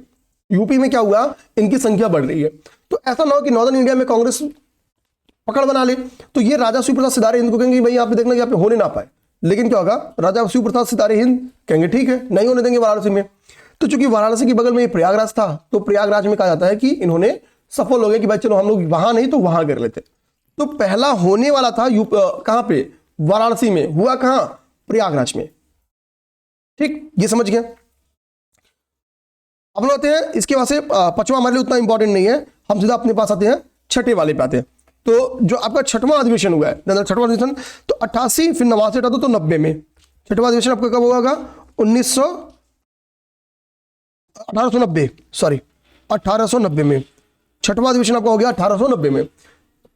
यूपी में क्या हुआ, इनकी संख्या बढ़ रही है। तो ऐसा ना हो कि नॉर्दर्न इंडिया में कांग्रेस पकड़ बना ले। तो ये राजा शिव प्रसाद सितारे हिंद को कहेंगे भाई यहाँ पे देखना, यहाँ पे होने ना पाए। लेकिन क्या होगा, राजा शिव प्रसाद सितारे हिंद कहेंगे ठीक है, नहीं होने देंगे वाराणसी में। तो चूंकि वाराणसी के बगल में प्रयागराज था, तो प्रयागराज में कहा जाता है कि इन्होंने सफल हो गए कि भाई चलो हम लोग वहां नहीं तो वहां कर लेते। तो पहला होने वाला था कहां पे, वाराणसी में, हुआ कहां, प्रयागराज में। ठीक, ये समझ गए। अब आते हैं इसके वहां से, पांचवा हमारे लिए उतना इंपॉर्टेंट नहीं है, हम सीधा अपने पास आते हैं, छठे वाले पे आते हैं। तो जो आपका छठवां अधिवेशन हुआ है, छठवां अधिवेशन तो 88, फिर 89 हटा दो तो 90 में। छठवां अधिवेशन आपका कब होगा, 1890 में। छठवां अधिवेशन आपका हो गया 1890 में।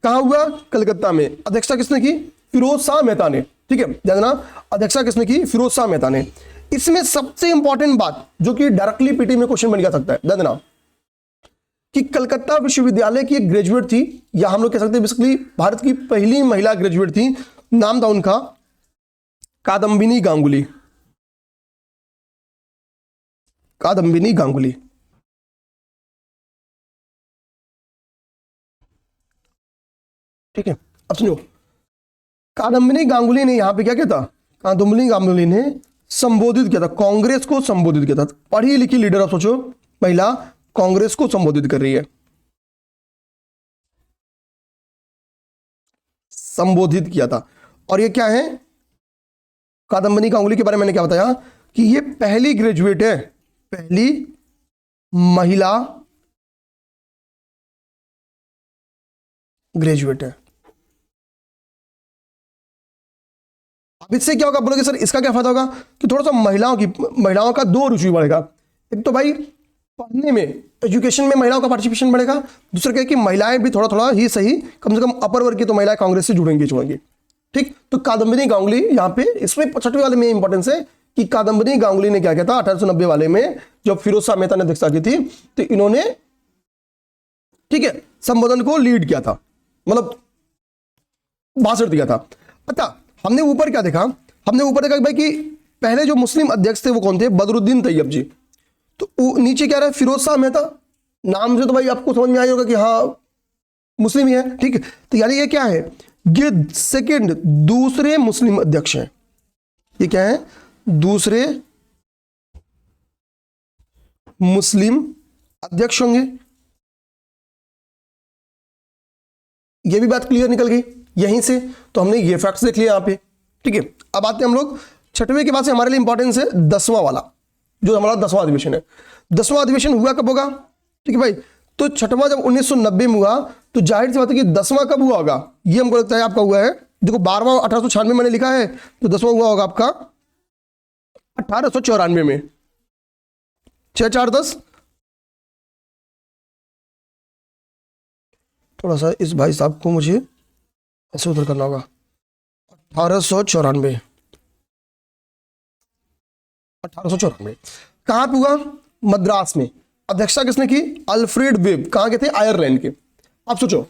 कहां हुआ, कलकत्ता में। अध्यक्षता किसने की, फिरोज शाह मेहता ने। ठीक है, जानना, अध्यक्षता किसने की, फिरोज शाह मेहता ने। इसमें सबसे इंपॉर्टेंट बात जो कि डायरेक्टली पीटी में क्वेश्चन बन सकता है, जानना कि कलकत्ता विश्वविद्यालय की एक ग्रेजुएट थी, या हम लोग कह सकते हैं बेसिकली भारत की पहली महिला ग्रेजुएट थी, नाम था उनका कादम्बिनी गांगुली। कादम्बिनी गांगुली। ठीक है, अब सुनो, कादम्बिनी गांगुली ने यहां पे क्या किया था, कादम्बिनी गांगुली ने संबोधित किया था, कांग्रेस को संबोधित किया था। पढ़ी लिखी लीडर, अब सोचो, महिला कांग्रेस को संबोधित कर रही है, संबोधित किया था। और ये क्या है, कादम्बिनी गांगुली के बारे में मैंने क्या बताया कि ये पहली ग्रेजुएट है, पहली महिला ग्रेजुएट है। अब इससे क्या होगा, बोलोगे सर इसका क्या फायदा होगा, कि थोड़ा सा महिलाओं का दो रुचि बढ़ेगा। एक तो भाई पढ़ने में, एजुकेशन में महिलाओं का पार्टिसिपेशन बढ़ेगा। दूसरा क्या है कि महिलाएं भी थोड़ा थोड़ा ही सही, कम से कम अपर वर्ग की तो महिलाएं कांग्रेस से जुड़ेंगी। ठीक, तो कादम्बिनी गांगुली यहाँ पे, इसमें 65 वाले में इंपॉर्टेंस है कि कादम्बिनी गांगुली ने क्या किया था 1890 वाले में, जब फिरोज शाह मेहता ने अध्यक्षता की थी, तो इन्होंने, ठीक है, संबोधन को लीड किया था, मतलब भाषण दिया था। अच्छा, हमने ऊपर क्या देखा, हमने ऊपर देखा भाई कि पहले जो मुस्लिम अध्यक्ष थे वो कौन थे, बदरुद्दीन तैयब जी। तो नीचे क्या रहा है, फिरोज शाह मेहता। नाम से तो भाई आपको समझ में आया होगा कि हाँ मुस्लिम ही है। ठीक है, तो यानी ये क्या है, ये सेकंड, दूसरे मुस्लिम अध्यक्ष हैं। ये क्या है, दूसरे मुस्लिम अध्यक्ष होंगे। ये भी बात क्लियर निकल गई यहीं से। तो हमने ये फैक्ट्स देख लिया यहां पे। ठीक है, अब आते हैं हम लोग छठवें के बाद से, हमारे लिए इंपॉर्टेंस है 10वां वाला, जो हमारा 10वां अधिवेशन है। 10वां अधिवेशन हुआ कब होगा, ठीक है भाई, तो छठवां जब 1990 में हुआ, तो जाहिर सी बात है कि 10वां कब हुआ होगा, ये हमको लगता है आपका हुआ है, देखो 12वां 1896 मैंने लिखा है, तो 10वां हुआ होगा आपका 1894 में। 6 4 10, थोड़ा सा इस भाई साहब को मुझे ऐसे उधर करना होगा। 1894 कहां पे हुआ, मद्रास में। अध्यक्षता किसने की, अल्फ्रेड वेब। कहां के थे, आयरलैंड के। अब सोचो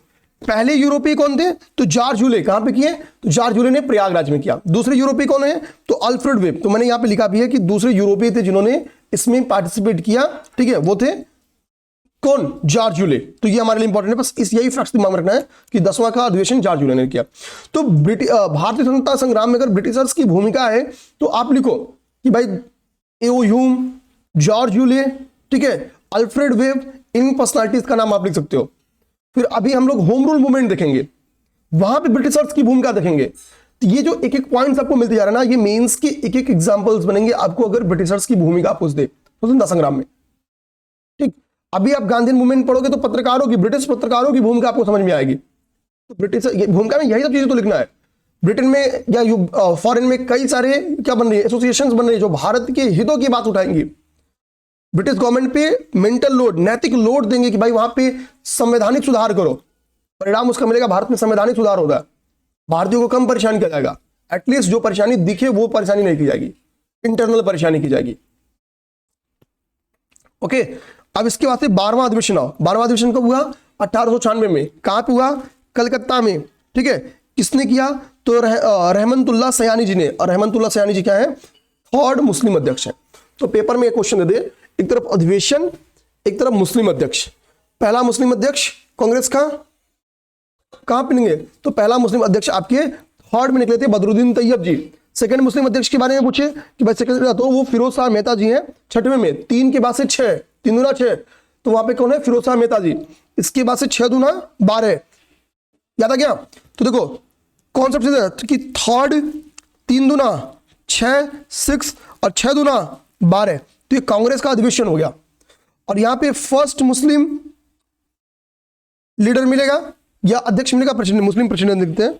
पहले यूरोपीय कौन थे, तो जॉर्ज ह्यूले। कहां पे किए, तो जॉर्ज ह्यूले ने प्रयागराज में किया। दूसरे यूरोपीय कौन है, तो अल्फ्रेड वेब। तो मैंने यहां पे लिखा भी है कि दूसरे यूरोपीय थे जिन्होंने इसमें पार्टिसिपेट किया। ठीक है, वो थे कौन, जॉर्ज ह्यूले। तो ये हमारे लिए इंपॉर्टेंट है, बस इस यही फैक्ट दिमाग में रखना है कि 10वां का अधिवेशन जॉर्ज ह्यूले ने किया। तो भारतीय स्वतंत्रता संग्राम में अगर ब्रिटिशर्स की भूमिका है, तो आप लिखो कि भाई एओ ह्यूम, जॉर्ज ह्यूले, ठीक है, अल्फ्रेड वेब, इन पर्सनालिटीज का नाम आप लिख सकते हो। फिर अभी हम लोग होम रूल मूवमेंट देखेंगे, वहां पे ब्रिटिशर्स की भूमिका देखेंगे। तो ये जो एक एक पॉइंट्स आपको मिलते जा रहा है ना, ये मेंस के एक एक एग्जांपल्स बनेंगे आपको अगर ब्रिटिशर्स की भूमिका पूछ दे स्वतंत्रता संग्राम में। ठीक, अभी आप गांधी मूवमेंट पढ़ोगे तो पत्रकारों की, ब्रिटिश पत्रकारों की भूमिका आपको समझ में आएगी। तो ब्रिटिश भूमिका में यही सब चीजें तो लिखना है। ब्रिटेन में या फॉरेन में कई सारे क्या बन रही है, एसोसिएशंस बन रही है जो भारत के हितों की बात उठाएंगी। ब्रिटिश गवर्नमेंट पे मेंटल लोड, नैतिक लोड देंगे कि भाई वहां पे संवैधानिक सुधार करो। परिणाम उसका मिलेगा भारत में संवैधानिक सुधार होगा, भारतीयों को कम परेशान किया जाएगा, एटलीस्ट जो परेशानी दिखे वो परेशानी नहीं की जाएगी, इंटरनल परेशानी की जाएगी। ओके, अब इसके बाद से 12वां अधिवेशन आओ। 12वां अधिवेशन कब हुआ? 1896 में। कहां पे हुआ? कलकत्ता में। ठीक है, किसने किया? तो रहमतुल्लाह सयानी जी ने। और रहमतुल्लाह सयानी जी क्या है? थर्ड मुस्लिम अध्यक्ष है। तो पेपर में एक क्वेश्चन दे दे, एक तरफ अधिवेशन, एक तरफ मुस्लिम अध्यक्ष। पहला मुस्लिम अध्यक्ष कांग्रेस का कहां पे निकले? तो पहला मुस्लिम अध्यक्ष आपके थर्ड में निकले थे, बदरुद्दीन तैयब जी। सेकंड मुस्लिम अध्यक्ष के बारे में पूछे कि भाई सेकंड, तो वो फिरोज शाह मेहता जी हैं 6वें में। 3 के बाद से 6, 3 दूना 6, तो वहां पे कौन है? फिरोज शाह मेहता जी। इसके बाद से 6 दूना 12, याद आ गया? तो देखो कॉन्सेप्ट है कि थर्ड 3 दूना 6, 6 और 6 दूना 12, तो ये कांग्रेस का अधिवेशन हो गया। और यहां पे फर्स्ट मुस्लिम लीडर मिलेगा या अध्यक्ष मिलेगा, प्रेसिडेंट, मुस्लिम प्रेसिडेंट लिखते हैं।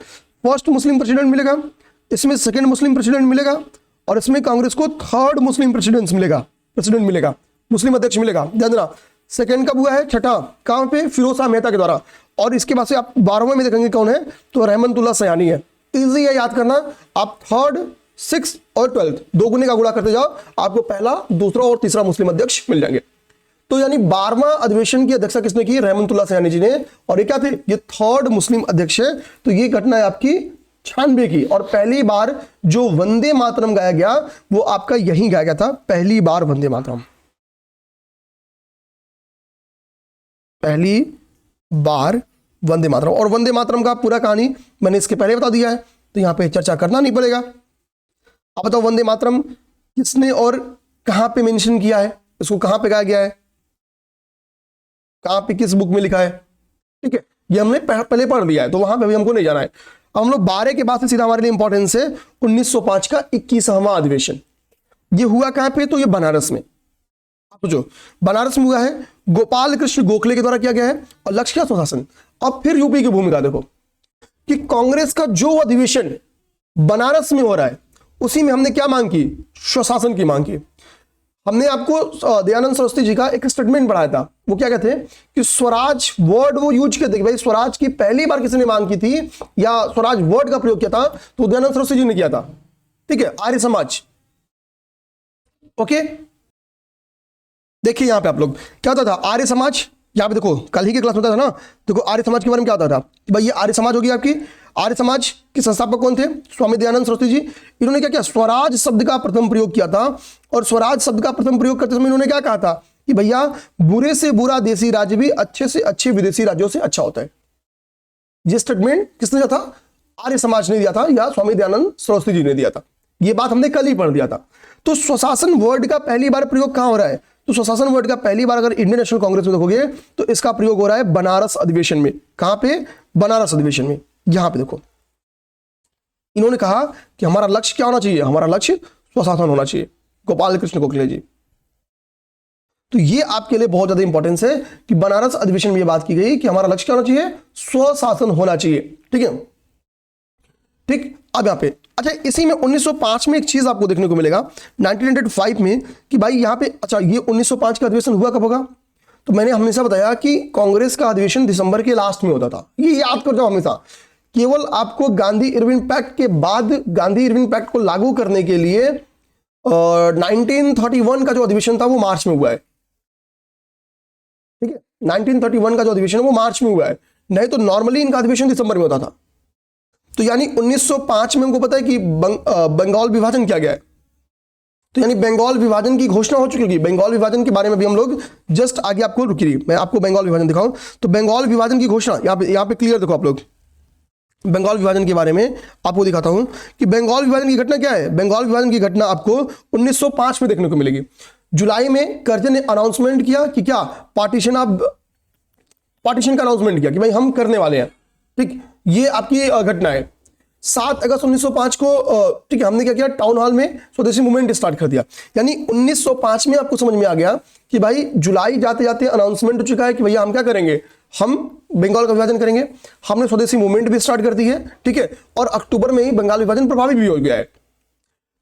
फर्स्ट मुस्लिम प्रेसिडेंट मिलेगा, इसमें सेकंड मुस्लिम प्रेसिडेंट मिलेगा, और इसमें कांग्रेस को थर्ड मुस्लिम प्रेसिडेंट मिलेगा, मुस्लिम अध्यक्ष मिलेगा। ध्यान देना, सेकंड कब हुआ है? 6ठा, कहां पे? फिरोज शाह मेहता के द्वारा। और इसके बाद से आप 12वें में देखेंगे कौन है? तो रहमतुल्लाह सयानी है। इजी है याद करना, आप थर्ड, 6 और 12 दो गुने का गुणा करते जाओ, आपको पहला, दूसरा और तीसरा मुस्लिम अध्यक्ष मिल जाएंगे। तो यानी 12वां अधिवेशन की अध्यक्षता किसने की? रहमतुल्लाह सयानी जी ने। और ये क्या थे? ये थर्ड मुस्लिम अध्यक्ष है। तो ये घटना है आपकी 96 की। और पहली बार जो वंदे मातरम गाया गया वो आपका यहीं गाया गया था, पहली बार वंदे मातरम, पहली बार वंदे मातरम। और वंदे मातरम का पूरा कहानी मैंने इसके पहले बता दिया है, तो यहां पे चर्चा करना नहीं पड़ेगा। अब बताओ वंदे मातरम किसने और कहां पे मेंशन किया है? इसको कहां पे गाया गया है? कहां पे, किस बुक में लिखा है? ठीक है, ये हमने पहले पढ़ लिया है, तो वहां पे भी हमको नहीं जाना है। अब हम लोग 12 के बाद से सीधा हमारे लिए इंपॉर्टेंस है 1905 का 21वां अधिवेशन। ये हुआ कहां पे? तो ये बनारस में। आप सोचो, बनारस में हुआ है, गोपाल कृष्ण गोखले के द्वारा किया गया है, और लक्ष्य क्या? स्वशासन। अब फिर यूपी की भूमिका देखो कि कांग्रेस का जो अधिवेशन बनारस में हो रहा है उसी में हमने क्या मांग की? स्वशासन की मांग की। हमने आपको दयानंद सरस्वती जी का एक स्टेटमेंट पढ़ाया था, वो क्या कहते हैं कि स्वराज वर्ड वो यूज करते, भाई स्वराज की पहली बार किसने मांग की थी या स्वराज वर्ड का प्रयोग किया था? तो दयानंद सरस्वती जी ने किया था। ठीक है, आर्य समाज। ओके, देखिए यहां पे आप लोग क्या होता था? आर्य समाज, यहां पे देखो कल ही के क्लास में था ना, देखो आर्य समाज के बारे में क्या होता था कि भाई ये आर्य समाज होगी आपकी। आर्य समाज के संस्थापक कौन थे? स्वामी दयानंद सरस्वती जी। इन्होंने क्या किया? स्वराज शब्द का प्रथम प्रयोग किया था। और स्वराज शब्द का प्रथम प्रयोग करते समय इन्होंने क्या कहा था कि भैया बुरे से बुरा देसी राज्य भी अच्छे से अच्छे विदेशी राज्यों से अच्छा होता है। ये स्टेटमेंट किसने दिया था? आर्य समाज ने दिया था या स्वामी दयानंद सरस्वती जी ने दिया था। ये बात हमने कल ही पढ़ दिया था। तो स्वशासन वर्ड का पहली बार प्रयोग कहां हो रहा है? तो स्वशासन वर्ड का पहली बार अगर इंडियन नेशनल कांग्रेस में देखोगे तो इसका प्रयोग हो रहा है बनारस अधिवेशन में। कहां पे? बनारस अधिवेशन में। यहां पे देखो इन्होंने कहा कि हमारा लक्ष्य क्या होना चाहिए? हमारा लक्ष्य स्वशासन होना चाहिए, गोपाल कृष्ण गोखले जी। तो ये आपके लिए बहुत ज्यादा इंपॉर्टेंस है कि बनारस अधिवेशन में यह बात की गई कि हमारा लक्ष्य क्या होना चाहिए? स्वशासन होना चाहिए। ठीक है, ठीक। अब यहां पे अच्छा, इसी में 1905 में एक चीज आपको देखने को मिलेगा 1905 में कि भाई यहां पे, अच्छा ये 1905 का अधिवेशन हुआ कब होगा? तो मैंने हमेशा बताया कि कांग्रेस का अधिवेशन दिसंबर के लास्ट में होता था। ये याद कर जाओ हमेशा। केवल आपको गांधी इरविन पैक्ट के बाद, गांधी इरविन पैक्ट को लागू करने के लिए 1931 का जो अधिवेशन था वो मार्च में हुआ है। ठीक है, 1931 का जो अधिवेशन है वो मार्च में हुआ है, नहीं तो नॉर्मली इनका अधिवेशन दिसंबर में होता था। तो यानी 1905 में हमको पता है कि बंगाल विभाजन किया गया है। तो यानी बंगाल विभाजन की घोषणा हो चुकी होगी। बंगाल विभाजन के बारे में भी हम लोग जस्ट आगे आपको रुकिए, मैं आपको बंगाल विभाजन दिखाऊं। तो बंगाल विभाजन की घोषणा यहाँ पे क्लियर देखो आप लोग। बंगाल विभाजन के बारे में आपको दिखाता हूं कि बंगाल विभाजन की घटना क्या है। बंगाल विभाजन की घटना आपको 1905 में देखने को मिलेगी। जुलाई में करजन ने अनाउंसमेंट किया कि क्या पार्टीशन का अनाउंसमेंट किया कि भाई हम करने वाले हैं। ठीक, ये आपकी घटना है। 7 अगस्त 1905 को ठीक है, हमने क्या किया? टाउन हॉल में स्वदेशी मूवमेंट स्टार्ट कर दिया। यानी 1905 में आपको समझ में आ गया कि भाई जुलाई जाते जाते अनाउंसमेंट हो चुका है कि भैया हम क्या करेंगे, हम बंगाल का विभाजन करेंगे। हमने स्वदेशी मूवमेंट भी स्टार्ट कर दी है। ठीक है, और अक्टूबर में ही बंगाल विभाजन प्रभावी भी हो गया है।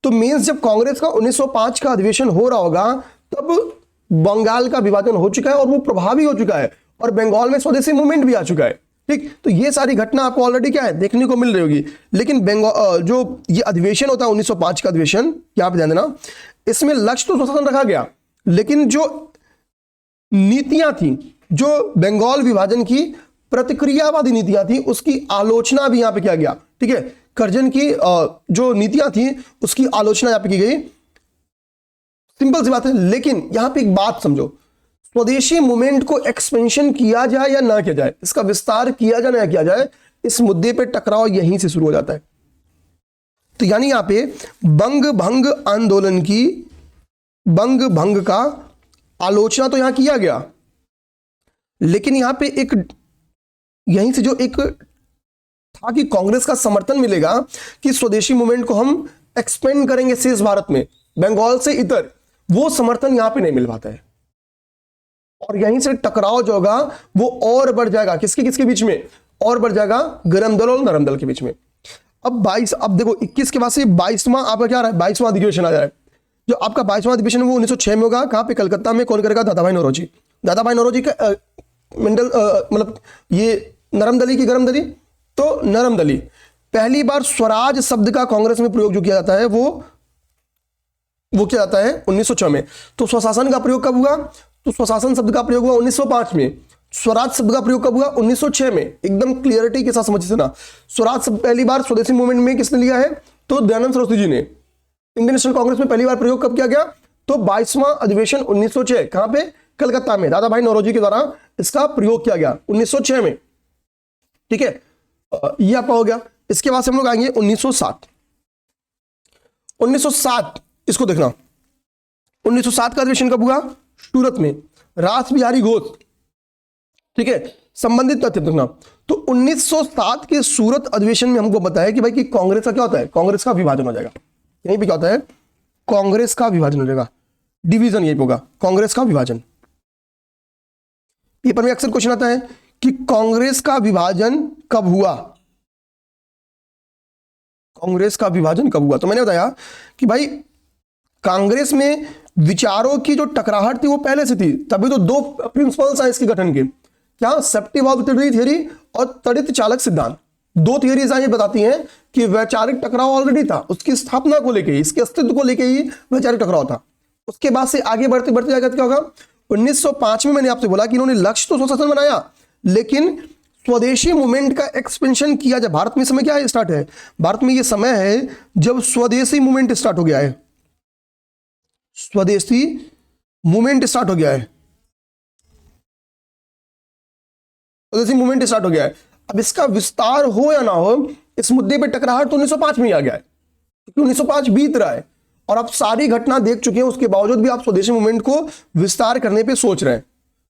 तो मींस जब कांग्रेस का 1905 का अधिवेशन हो रहा होगा तब बंगाल का विभाजन हो चुका है और वो प्रभावी हो चुका है, और बंगाल में स्वदेशी मूवमेंट भी आ चुका है। ठीक, तो ये सारी घटना आपको ऑलरेडी क्या है देखने को मिल रही होगी। लेकिन बंगाल जो ये अधिवेशन होता है 1905 का अधिवेशन, यहां पे ध्यान देना, इसमें लक्ष्य तो स्वशासन रखा गया, लेकिन जो नीतियां थी, जो बंगाल विभाजन की प्रतिक्रियावादी नीतियां थी, उसकी आलोचना भी यहां पे किया गया। ठीक है, कर्जन की जो नीतियां थी उसकी आलोचना यहां पे की गई। सिंपल सी बात है। लेकिन यहां पे एक बात समझो, स्वदेशी मूवमेंट को एक्सपेंशन किया जाए या ना किया जाए, इसका विस्तार किया जाए ना किया जाए, इस मुद्दे पे टकराव यहीं से शुरू हो जाता है। तो यानी यहां पे बंग भंग आंदोलन की बंग भंग का आलोचना तो यहां किया गया, लेकिन यहां पे एक यहीं से जो एक था कि कांग्रेस का समर्थन मिलेगा कि स्वदेशी मूवमेंट को हम एक्सपेंड करेंगे शेष भारत में, बंगाल से इतर, वो समर्थन यहां पे नहीं मिल पाता है। और यहीं से टकराव जो होगा वो और बढ़ जाएगा, किसके किसके बीच में, और बढ़ जाएगा गरम दल और नरम दल के बीच में। अब देखो 21 के बाद से 22वां आपका क्या आ रहा है, 22वां अधिवेशन आ जा रहा है। जो आपका 22वां अधिवेशन है वो 1906 में होगा। कहां पे, कलकत्ता में। कौन करेगा, दादाभाई नौरोजी। दादाभाई नौरोजी का मंडल मतलब ये नरम दली की गरम दली, तो नरम दली। पहली बार स्वराज शब्द का कांग्रेस में प्रयोग जो किया जाता है वो किया जाता है 1906 में। तो स्वशासन का प्रयोग कब हुआ, तो स्वशासन शब्द का प्रयोग हुआ 1905 में। स्वराज शब्द का प्रयोग कब हुआ, 1906 में। एकदम क्लियरिटी के साथ समझिए ना, स्वराज शब्द पहली बार स्वदेशी मूवमेंट में किसने लिया है, तो दयानंद सरस्वती जी ने। इंडियन नेशनल कांग्रेस में पहली बार प्रयोग कब किया गया, तो 22वां अधिवेशन 1906, कहां पे, कलकत्ता में, दादाभाई नौरोजी के द्वारा इसका प्रयोग किया गया 1906 में। ठीक है, ये आपका हो गया। इसके बाद से हम लोग आएंगे 1907। 1907 इसको देखना, 1907 का अधिवेशन कब हुआ, सूरत में, रास बिहारी घोष। ठीक है, संबंधित तथ्य देखना। तो 1907 के सूरत अधिवेशन में हमको बताया कि भाई कि कांग्रेस का क्या होता है, कांग्रेस का विभाजन हो जाएगा। यहीं पे क्या होता है, कांग्रेस का विभाजन हो जाएगा, डिवीजन यही होगा, कांग्रेस का विभाजन। पेपर में अक्सर क्वेश्चन आता है कि कांग्रेस का विभाजन कब हुआ, कांग्रेस का विभाजन कब हुआ। तो मैंने बताया कि भाई कांग्रेस में विचारों की जो टकराहट थी वो पहले से थी, तभी तो दो प्रिंसिपल्स हैं इसके गठन के, क्या, सेप्टिव आर्बिट्रेरी थ्योरी और तड़ित चालक सिद्धांत। दो थियरीज ये बताती हैं कि वैचारिक टकराव ऑलरेडी था, उसकी स्थापना को लेके, इसके अस्तित्व को लेके ही वैचारिक टकराव था। उसके बाद से आगे बढ़ते बढ़ते जाकर क्या होगा, 1905 में मैंने आपसे बोला कि इन्होंने लक्ष्य तो स्वशासन बनाया, लेकिन स्वदेशी मूवमेंट का एक्सपेंशन किया जाए। भारत में समय क्या है, स्टार्ट है, भारत में यह समय है जब स्वदेशी मूवमेंट स्टार्ट हो गया है, स्वदेशी मूवमेंट स्टार्ट हो गया है, स्वदेशी मूवमेंट स्टार्ट हो गया है। अब इसका विस्तार हो या ना हो, इस मुद्दे पे टकराहट तो 1905 में ही आ गया है, क्योंकि 1905 बीत रहा है और आप सारी घटना देख चुके हैं, उसके बावजूद भी आप स्वदेशी मूवमेंट को विस्तार करने पे सोच रहे हैं।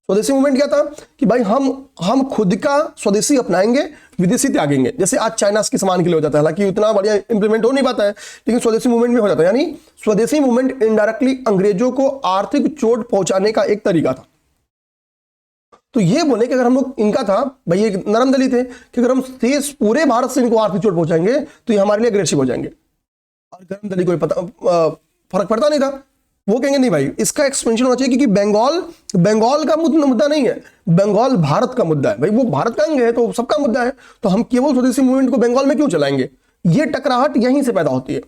स्वदेशी मूवमेंट क्या था कि भाई हम खुद का स्वदेशी अपनाएंगे, विदेशी त्यागेंगे, जैसे आज चाइना के सामान के लिए हो जाता है, हालांकि उतना बढ़िया इंप्लीमेंट हो नहीं पाता है, लेकिन स्वदेशी मूवमेंट में हो जाता है। यानी स्वदेशी मूवमेंट इनडायरेक्टली अंग्रेजों को आर्थिक चोट पहुंचाने का एक तरीका था। तो ये बोले कि अगर हम लोग, इनका था भाई ये नरम दली थे कि अगर हम शेष पूरे भारत से इनको आर्थिक चोट पहुंचाएंगे तो ये हमारे लिए अग्रेसिव हो जाएंगे, और गरम दली को फर्क पड़ता नहीं था। वो कहेंगे नहीं भाई इसका एक्सपेंशन होना चाहिए, क्योंकि बंगाल का मुद्दा नहीं है, बंगाल भारत का मुद्दा है, भाई वो भारत का अंग है तो सबका मुद्दा है, तो हम केवल स्वदेशी मूवमेंट को बंगाल में क्यों चलाएंगे। ये टकराहट यहीं से पैदा होती है,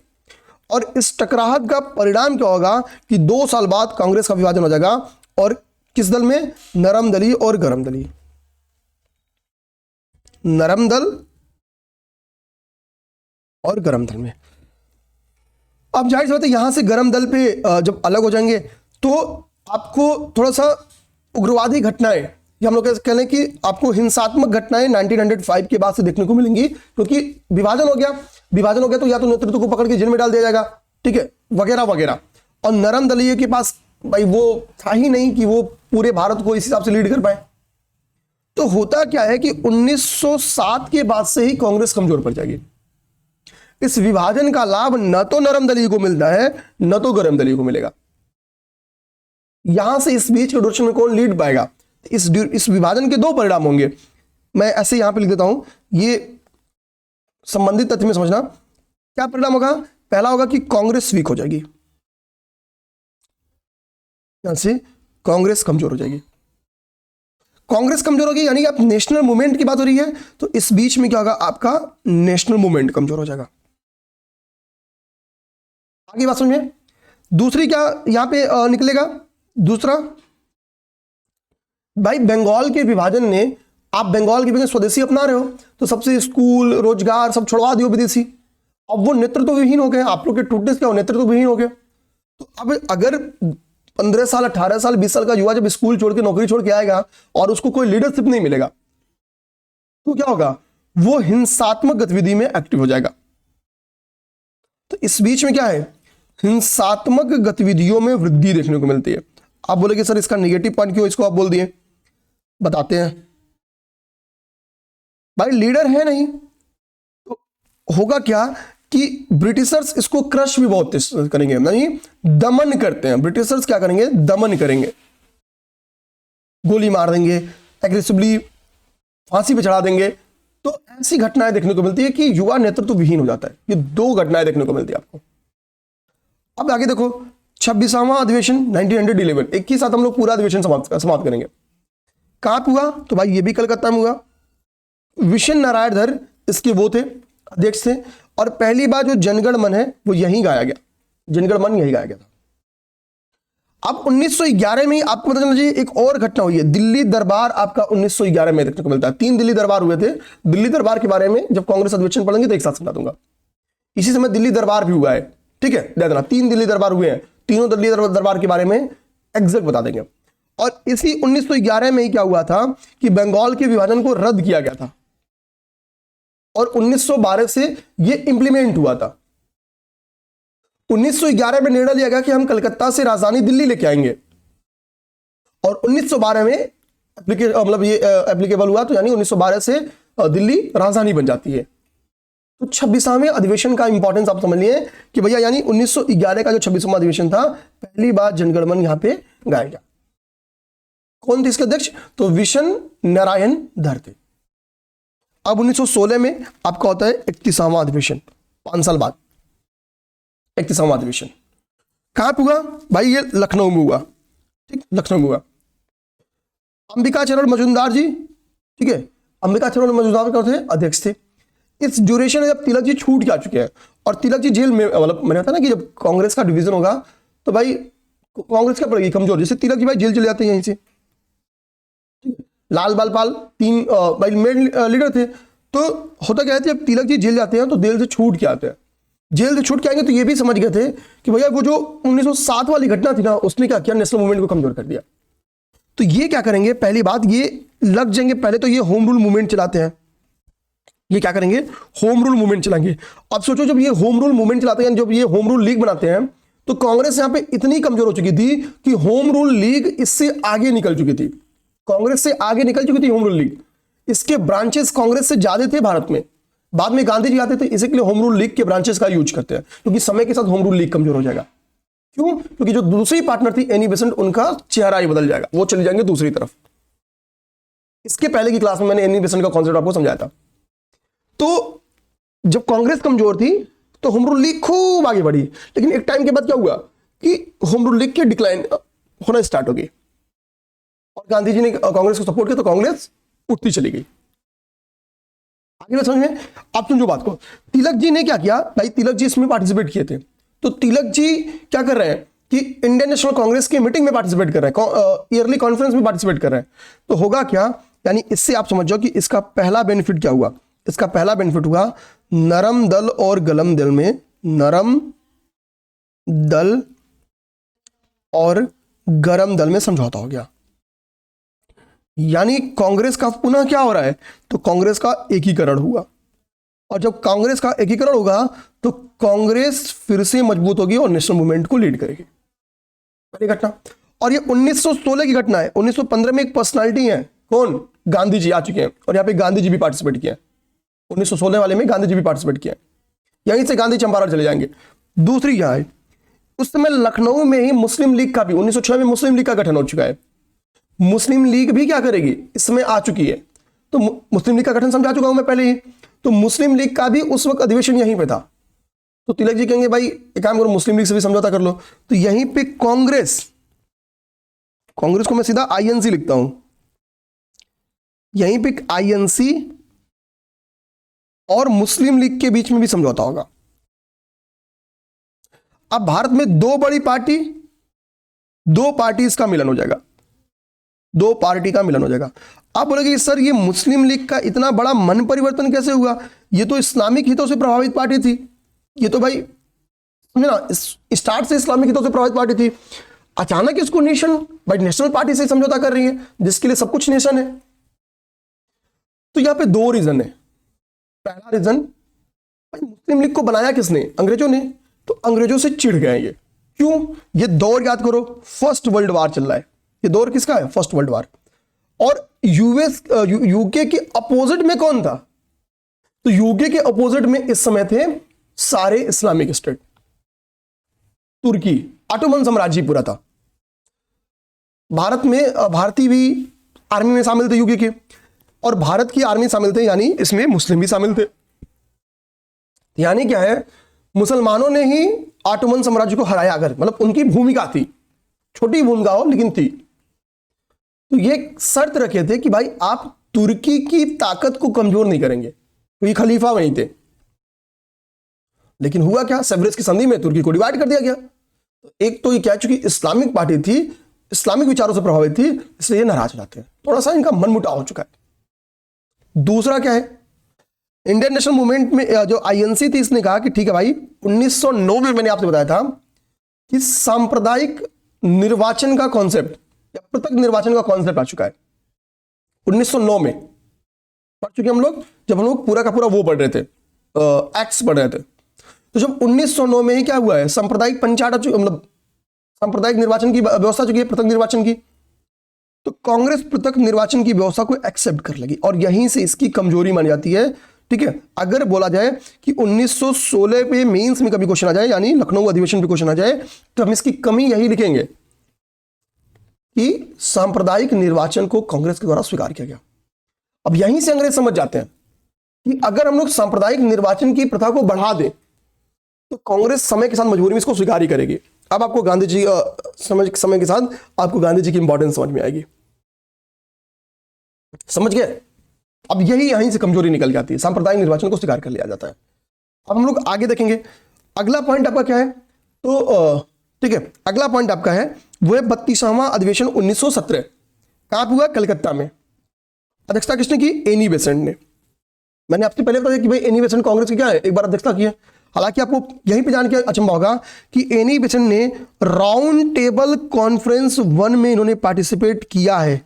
और इस टकराहट का परिणाम क्या होगा कि 2 साल बाद कांग्रेस का विभाजन हो जाएगा, और किस दल में, नरम दली और गरम दली, नरम दल और गरम दल में। अब जाहिर सी बात है यहां से गरम दल पे जब अलग हो जाएंगे तो आपको थोड़ा सा उग्रवादी घटनाएं, या हम लोग कह लें कि आपको हिंसात्मक घटनाएं 1905 के बाद से देखने को मिलेंगी, क्योंकि विभाजन हो गया तो या तो नेतृत्व को पकड़ के जेल में डाल दिया जाएगा, ठीक है, वगैरह वगैरह। और नरम दलीय के पास भाई वो था ही नहीं कि वो पूरे भारत को इस हिसाब से लीड कर पाए। तो होता क्या है कि 1907 के बाद से ही कांग्रेस कमजोर पड़ जाएगी। इस विभाजन का लाभ न तो नरम दलीय को मिलता है न तो गरम दलीय को मिलेगा। यहां से इस बीच के ड्यूरेशन में कौन लीड पाएगा, इस विभाजन के 2 परिणाम होंगे। मैं ऐसे यहां पे लिख देता हूं, ये संबंधित तथ्य में समझना। क्या परिणाम होगा, पहला होगा कि कांग्रेस वीक हो जाएगी, यहां से कांग्रेस कमजोर हो जाएगी। कांग्रेस कमजोर होगी, यानी कि आप नेशनल मूवमेंट की बात हो रही है, तो इस बीच में क्या होगा, आपका नेशनल मूवमेंट कमजोर हो जाएगा। आगे बात समझिए। दूसरी क्या यहां पे निकलेगा, दूसरा भाई बंगाल के विभाजन ने, आप बंगाल के स्वदेशी अपना रहे हो, तो सबसे स्कूल रोजगार सब छुड़वा दियो विदेशी। अब वो नेतृत्व विहीन हो गए, आप लोग के टूटने से क्या हो, नेतृत्व विहीन हो गए। तो अब अगर 15 साल 18 साल 20 साल का युवा जब स्कूल छोड़ के नौकरी छोड़ के आएगा और उसको कोई लीडरशिप नहीं मिलेगा, तो क्या होगा, वो हिंसात्मक गतिविधि में एक्टिव हो जाएगा। तो इस बीच में क्या है, हिंसात्मक गतिविधियों में वृद्धि देखने को मिलती है। आप बोलेगे सर इसका नेगेटिव पॉइंट क्यों इसको आप बोल दिए, बताते हैं। भाई लीडर है नहीं, तो होगा क्या कि ब्रिटिशर्स इसको क्रश भी बहुत करेंगे, नहीं दमन करते हैं। ब्रिटिशर्स क्या करेंगे, दमन करेंगे, गोली मार देंगे, एग्रेसिवली फांसी पे चढ़ा देंगे। तो ऐसी घटनाएं देखने को मिलती है कि युवा नेतृत्व विहीन हो जाता है। ये दो घटनाएं देखने को मिलती है आपको। अब आगे देखो, 26वां अधिवेशन 1911, एक ही साथ हम लोग पूरा अधिवेशन समाप्त करेंगे। कहां पे हुआ, तो भाई ये भी कलकत्ता में हुआ। विशन नारायण धर इसके वो थे, अध्यक्ष थे, और पहली बार जो जनगण मन है वो यहीं गाया गया, जनगण मन यहीं गाया गया था। अब 1911 में आपको पता चलना चाहिए एक और घटना हुई है, दिल्ली दरबार आपका 1911 में देखने को मिलता है। 3 दिल्ली दरबार हुए थे। दिल्ली दरबार के बारे में जब कांग्रेस अधिवेशन पढ़ेंगे तो एक साथ समझा दूंगा। इसी समय दिल्ली दरबार भी हुआ है, ठीक है, दे देना। 3 दिल्ली दरबार हुए हैं, तीनों दिल्ली दरबार के बारे में एग्जैक्ट बता देंगे। और इसी 1911 में ही क्या हुआ था कि बंगाल के विभाजन को रद्द किया गया था और 1912 से यह इंप्लीमेंट हुआ था। 1911 में निर्णय लिया गया कि हम कलकत्ता से राजधानी दिल्ली लेके आएंगे, और 1912 में मतलब ये एप्लीकेबल हुआ, तो यानी 1912 से दिल्ली राजधानी बन जाती है। तो 26वें अधिवेशन का इंपॉर्टेंस आप समझ लिए कि भैया, यानी 1911 का जो 26वां अधिवेशन था, पहली बार जनगण मन यहां पे गाया गया। कौन थे इसके अध्यक्ष, तो विशन नारायण धर थे। अब 1916 में आपका होता है 31वां अधिवेशन, 5 साल बाद 31वां अधिवेशन। कहां पे हुआ भाई, ये लखनऊ में हुआ, ठीक, लखनऊ में हुआ। अंबिका चरण मजूमदार जी, ठीक है, अंबिका चरण मजूमदार क्या थे, अध्यक्ष थे। इस ड्यूरेशन में जब तिलक जी छूट के आ चुके हैं और तिलक जी जेल में, मतलब मैंने बताया ना कि जब कांग्रेस का डिवीजन होगा तो भाई कांग्रेस क्या पड़ेगी, कमजोर। जैसे तिलक जी भाई जेल चले जाते हैं यहीं से, लाल बाल पाल 3 भाई मेन लीडर थे। तो होता क्या है, जब तिलक जी जेल जाते हैं तो जेल से छूट के आते हैं। जेल से छूट के आएंगे तो ये भी समझ गए थे कि भैया वो जो 1907 वाली घटना थी ना, उसने क्या किया, नेशनल मूवमेंट को कमजोर कर दिया। तो ये क्या करेंगे, पहली बात ये लग जाएंगे, पहले तो ये होम रूल मूवमेंट चलाते हैं। ये क्या करेंगे, होम रूल मूवमेंट चलाएंगे। अब सोचो जब ये होम रूल मूवमेंट चलाते हैं, जब ये होम रूल लीग बनाते हैं, तो कांग्रेस यहां पे इतनी कमजोर हो चुकी थी कि होम रूल लीग इससे आगे निकल चुकी थी, कांग्रेस से आगे निकल चुकी थी होम रूल लीग। इसके ब्रांचेस कांग्रेस से ज्यादा थे भारत में। बाद में गांधी जी आते थे, इसलिए होम रूल लीग के ब्रांचेस का यूज करते हैं, क्योंकि समय के साथ होम रूल लीग कमजोर हो जाएगा। क्यों, क्योंकि जो दूसरी पार्टनर थी एनी बेसेंट, उनका चेहरा ही बदल जाएगा, वो चले जाएंगे दूसरी तरफ। इसके पहले की क्लास में मैंने एनी बेसेंट का कॉन्सेप्ट आपको समझाया था। तो जब कांग्रेस कमजोर थी तो होम रूल लीग खूब आगे बढ़ी, लेकिन एक टाइम के बाद क्या हुआ कि होम रूल लीग के डिक्लाइन होना स्टार्ट हो गई और गांधी जी ने कांग्रेस को सपोर्ट किया, तो कांग्रेस उठती चली गई। आगे बात समझ में। आप सुन जो बात को, तिलक जी ने क्या किया भाई, तिलक जी इसमें पार्टिसिपेट किए थे। तो तिलक जी क्या कर रहे हैं कि इंडियन नेशनल कांग्रेस की मीटिंग में पार्टिसिपेट कर रहे हैं, ईयरली कॉन्फ्रेंस में पार्टिसिपेट कर रहे हैं। तो होगा क्या, यानी इससे आप समझ जाओ कि इसका पहला बेनिफिट क्या हुआ। इसका पहला बेनिफिट हुआ नरम दल और गरम दल में, नरम दल और गरम दल में समझौता हो गया। यानी कांग्रेस का पुनः क्या हो रहा है, तो कांग्रेस का एकीकरण हुआ। और जब कांग्रेस का एकीकरण होगा तो कांग्रेस फिर से मजबूत होगी और नेशनल मूवमेंट को लीड करेगी। पहली घटना। और ये 1916 की घटना है। 1915 में एक पर्सनालिटी है, कौन, गांधी जी आ चुके हैं, और यहां पे गांधी जी भी पार्टिसिपेट किए हैं। 1916 वाले में गांधी जी भी पार्टिसिपेट किए हैं। यहीं से गांधी चंपारण चले जाएंगे। दूसरी क्या है, उस समय लखनऊ में ही मुस्लिम लीग का भी 1906 में मुस्लिम लीग का गठन हो चुका है। मुस्लिम लीग भी क्या करेगी, इसमें आ चुकी है। तो मुस्लिम लीग का गठन समझा चुका हूं मैं पहले ही। तो मुस्लिम लीग का भी उस वक्त अधिवेशन यहीं पे था। तो तिलक जी कहेंगे भाई एक काम करो, मुस्लिम लीग से भी समझौता कर लो। तो यहीं पे कांग्रेस को मैं सीधा आईएनसी लिखता हूं, यहीं पे आईएनसी और मुस्लिम लीग के बीच में भी समझौता होगा। अब भारत में दो बड़ी पार्टी, दो पार्टीज का मिलन हो जाएगा, दो पार्टी का मिलन हो जाएगा। आप बोलोगे सर ये मुस्लिम लीग का इतना बड़ा मन परिवर्तन कैसे हुआ, ये तो इस्लामिक हितों से प्रभावित पार्टी थी, ये तो भाई ना स्टार्ट से इस्लामिक हितों से प्रभावित पार्टी थी, अचानक इसको नेशन भाई नेशनल पार्टी से समझौता कर रही है जिसके लिए सब कुछ नेशन है। तो यहां पे दो रीजन है। पहला रीजन, भाई मुस्लिम लीग को बनाया किसने, अंग्रेजों ने, तो अंग्रेजों से चिढ़ गए ये। क्यों, ये दौर याद करो, फर्स्ट वर्ल्ड वार चल रहा है, ये दौर किसका है, फर्स्ट वर्ल्ड वार। और यूके के अपोजिट में कौन था, तो यूके के अपोजिट में इस समय थे सारे इस्लामिक स्टेट, तुर्की, ऑटोमन साम्राज्य पूरा था। भारत में भारतीय भी आर्मी में शामिल थे यूके के, और भारत की आर्मी शामिल थे, यानी इसमें मुस्लिम भी शामिल थे। यानी क्या है, मुसलमानों ने ही ऑटोमन साम्राज्य को हराया, अगर मतलब उनकी भूमिका थी, छोटी भूमिका हो लेकिन थी। तो ये शर्त रखे थे कि भाई आप तुर्की की ताकत को कमजोर नहीं करेंगे, तो ये खलीफा वहीं थे। लेकिन हुआ क्या, सेवरेज की संधि में तुर्की को डिवाइड कर दिया गया। तो एक तो ये क्या, चूंकि इस्लामिक पार्टी थी, इस्लामिक विचारों से प्रभावित थी, इसलिए ये नाराज हो जाते हैं, थोड़ा सा इनका मनमुटाव हो चुका है। दूसरा क्या है, इंडियन नेशनल मूवमेंट में जो आईएनसी थी, इसने कहा कि ठीक है भाई 1909 में मैंने आपसे बताया था कि सांप्रदायिक निर्वाचन का कॉन्सेप्ट या पृथक निर्वाचन का कॉन्सेप्ट आ चुका है 1909 में, पढ़ चुके हम लोग, जब हम लोग पूरा का पूरा वो पढ़ रहे थे, एक्ट्स पढ़ रहे थे। तो जब 1909 में ही क्या हुआ है, सांप्रदायिक पंचायत, मतलब सांप्रदायिक निर्वाचन की व्यवस्था चुकी है, पृथक निर्वाचन की। तो कांग्रेस पृथक निर्वाचन की व्यवस्था को एक्सेप्ट कर लगी, और यहीं से इसकी कमजोरी मानी जाती है। ठीक है, अगर बोला जाए कि 1916 पे मेंस में कभी क्वेश्चन आ जाए, यानी लखनऊ अधिवेशन पे क्वेश्चन आ जाए, तो हम इसकी कमी यही लिखेंगे कि सांप्रदायिक निर्वाचन को कांग्रेस के द्वारा स्वीकार किया गया। अब यहीं से अंग्रेज समझ जाते हैं कि अगर हम लोग सांप्रदायिक निर्वाचन की प्रथा को बढ़ा दें तो कांग्रेस समय के साथ मजबूरी में इसको स्वीकार ही करेगी। अब आपको गांधी जी समय के साथ आपको गांधी जी की इंपॉर्टेंस समझ में आएगी, समझ गए। अब यही यहीं से कमजोरी निकल जाती है, सांप्रदायिक निर्वाचन को स्वीकार कर लिया जाता है। अब हम लोग आगे देखेंगे, अगला पॉइंट आपका क्या है, तो ठीक है, अगला पॉइंट आपका है वो है 32वां अधिवेशन 1917। कहां हुआ, कलकत्ता में। अध्यक्षता किसने की, एनी बेसेंट ने। मैंने आपसे पहले बताया कि भाई एनी बेसेंट कांग्रेस की क्या है, एक बार अध्यक्षता की है। हालांकि आपको यहीं पे जान के अचंभा होगा कि एनी बेसेंट ने राउंड टेबल कॉन्फ्रेंस 1 में इन्होंने पार्टिसिपेट किया है।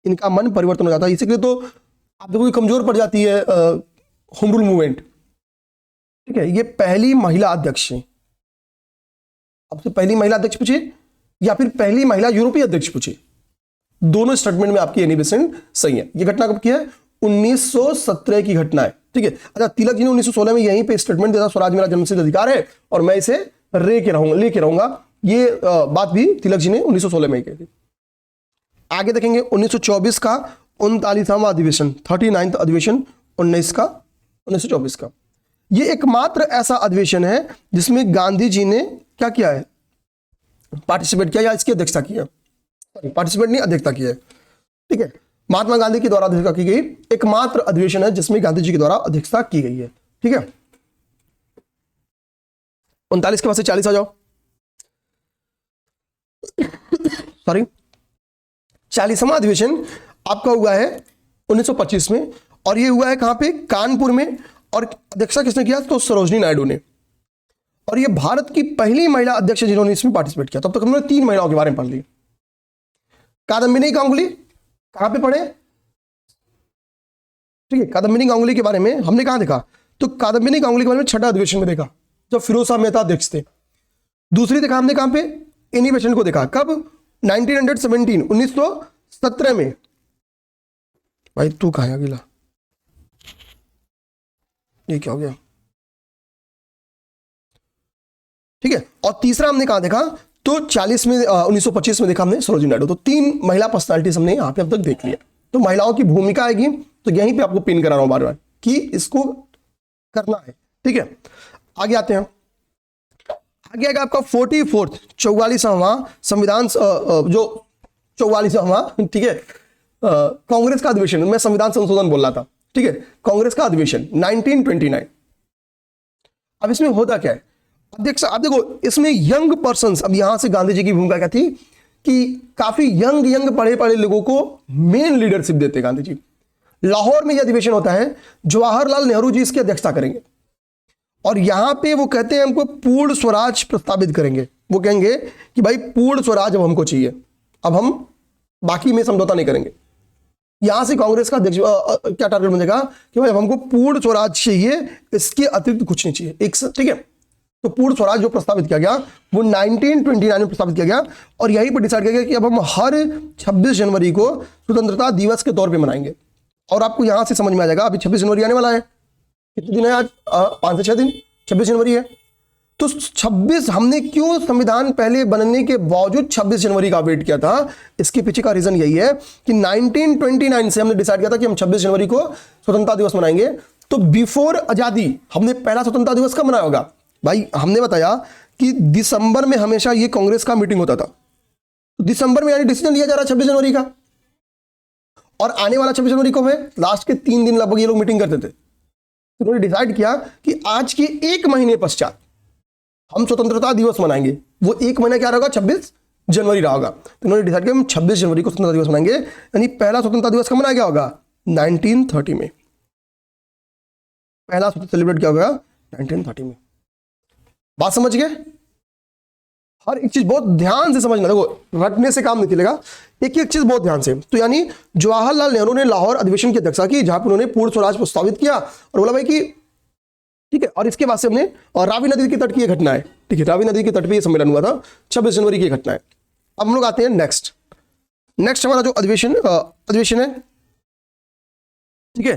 इनका मन परिवर्तन हो जाता है, इसीलिए तो आप देखो कमजोर पड़ जाती है होम रूल मूवमेंट। ठीक है, ये पहली महिला अध्यक्ष है। आपसे पहली महिला अध्यक्ष पूछे या फिर पहली महिला यूरोपीय अध्यक्ष पूछे, दोनों स्टेटमेंट में आपकी एनी बेसेंट सही है। ये घटना कब की है, 1917 की घटना है। ठीक है, अच्छा, तिलक जी ने 1916 में यहीं पे स्टेटमेंट दिया, स्वराज मेरा जन्मसिद्ध अधिकार है और मैं इसे लेके रहूंगा। ये बात भी तिलक जी ने 1916 में ही कही थी। आगे देखेंगे 1924 का 39वां अधिवेशन, 39th अधिवेशन 1924 का। ये एकमात्र ऐसा अधिवेशन है जिसमें गांधी जी ने क्या किया है, पार्टिसिपेट किया या इसकी अध्यक्षता की है, पार्टिसिपेट नहीं अध्यक्षता की है। ठीक है, महात्मा गांधी के द्वारा अध्यक्षता की गई एकमात्र अधिवेशन है जिसमें गांधी जी के द्वारा अध्यक्षता की गई है। ठीक है, 39 के बाद से 40 आ जाओ, सॉरी 40वां अधिवेशन आपका हुआ है 1925 में, और ये हुआ है कहां पे, कानपुर में। और अध्यक्षता किसने किया, तो सरोजनी नायडू ने। और ये भारत की पहली महिला अध्यक्ष जिन्होंने इसमें पार्टिसिपेट किया। तब तक हमने 3 महिलाओं के बारे में पढ़ ली। कादम्बिनी गांगुली कहां पे पढ़े, ठीक है, कादम्बिनी गांगुली के बारे में हमने कहां देखा, तो कादम्बिनी गांगुली के बारे में 6ठा अधिवेशन में देखा जब फिरोज शाह मेहता अध्यक्ष थे। दूसरी देखा हमने कहां पे, एनी बेसेंट को देखा, कब, 1917 में। भाई तू कहां है अगला, ये क्या हो गया। ठीक है, और तीसरा हमने कहां देखा, तो 40 में 1925 में देखा हमने सरोजिनी नायडू। तो 3 महिला पर्सनालिटीज हमने यहां पे अब तक देख लिया। तो महिलाओं की भूमिका आएगी, तो यहीं पे आपको पिन करा रहा हूं बार बार कि इसको करना है। ठीक है, आगे आते हैं। आगे आएगा आपका 44वां संविधान, जो 44वां, ठीक है, कांग्रेस का अधिवेशन, मैं संविधान संशोधन बोल रहा था, ठीक है, कांग्रेस का अधिवेशन 1929। अब इसमें होता क्या है, अब देखो इसमें यंग पर्संस, अब यहां से गांधी जी की भूमिका क्या थी कि काफी यंग पढ़े पढ़े लोगों को मेन लीडरशिप देते गांधी जी। लाहौर में यह अधिवेशन होता है, जवाहरलाल नेहरू जी इसकी अध्यक्षता करेंगे और यहां पे वो कहते हैं हमको पूर्ण स्वराज प्रस्तावित करेंगे। वो कहेंगे कि भाई पूर्ण स्वराज अब हमको चाहिए, अब हम बाकी में समझौता नहीं करेंगे। यहां से कांग्रेस का अध्यक्ष क्या टारगेट बनेगा कि भाई अब हमको पूर्ण स्वराज चाहिए, इसके अतिरिक्त कुछ नहीं चाहिए, एक ठीक है। तो पूर्ण स्वराज जो प्रस्तावित किया गया वो 1929 में प्रस्तावित किया गया और यहीं पर डिसाइड किया गया कि अब हम हर 26 जनवरी को स्वतंत्रता दिवस के तौर पे मनाएंगे। और आपको यहां से समझ में आ जाएगा, अभी 26 जनवरी आने वाला है, कितने दिन है आज, 5 से 6 दिन, 26 जनवरी है। तो 26 हमने क्यों संविधान पहले बनने के बावजूद 26 जनवरी का वेट किया था, इसके पीछे का रीजन यही है कि 1929 से हमने डिसाइड किया था कि हम 26 जनवरी को स्वतंत्रता दिवस मनाएंगे। तो बिफोर आजादी हमने पहला स्वतंत्रता दिवस कब मनाया होगा भाई, हमने बताया कि दिसंबर में हमेशा ये कांग्रेस का मीटिंग होता था, तो दिसंबर में यानी डिसीजन लिया जा रहा है 26 जनवरी का, और आने वाला 26 जनवरी को है, लास्ट के 3 दिन लगभग ये लोग मीटिंग करते थे। तो उन्होंने डिसाइड किया कि आज के 1 महीने पश्चात हम स्वतंत्रता दिवस मनाएंगे। वो 1 महीना क्या रहेगा, 26 जनवरी रहा होगा। तो उन्होंने डिसाइड किया हम 26 जनवरी को स्वतंत्रता दिवस मनाएंगे, यानी पहला स्वतंत्रता दिवस कब मनाया गया होगा, 1930 में। पहला सेलिब्रेट किया होगा 1930 में। बात समझ गए? हर एक चीज बहुत ध्यान से समझना, देखो रटने से काम नहीं चलेगा, एक एक चीज बहुत ध्यान से। तो यानी जवाहरलाल नेहरू ने लाहौर अधिवेशन की अध्यक्षता की, जहां पर उन्होंने पूर्ण स्वराज प्रस्तावित किया और बोला भाई कि ठीक है। और इसके बाद से हमने, और रावी नदी के तट की घटना है, ठीक है, रावी नदी के तट पे ये सम्मेलन हुआ था, 26 जनवरी की घटना है। अब हम लोग आते हैं नेक्स्ट हमारा जो अधिवेशन है, ठीक है,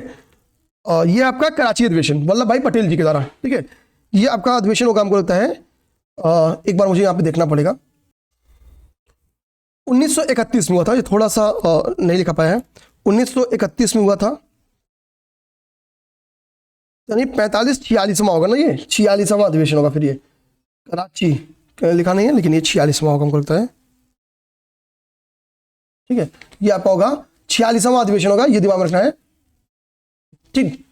ये आपका कराची अधिवेशन वल्लभ भाई पटेल जी के द्वारा, ठीक है, ये आपका अधिवेशन होगा, हमको लगता है एक बार मुझे यहां पे देखना पड़ेगा, 1931 में हुआ था, ये थोड़ा सा नहीं लिखा पाया है, 1931 में हुआ था, यानी 45-46वां होगा ना, ये 46वां अधिवेशन होगा। फिर ये कराची लिखा नहीं है, लेकिन ये 46वां होगा हमको लगता है, ठीक है, ये आपका होगा 46वां अधिवेशन होगा, ये दिमाग में रखना है, ठीक।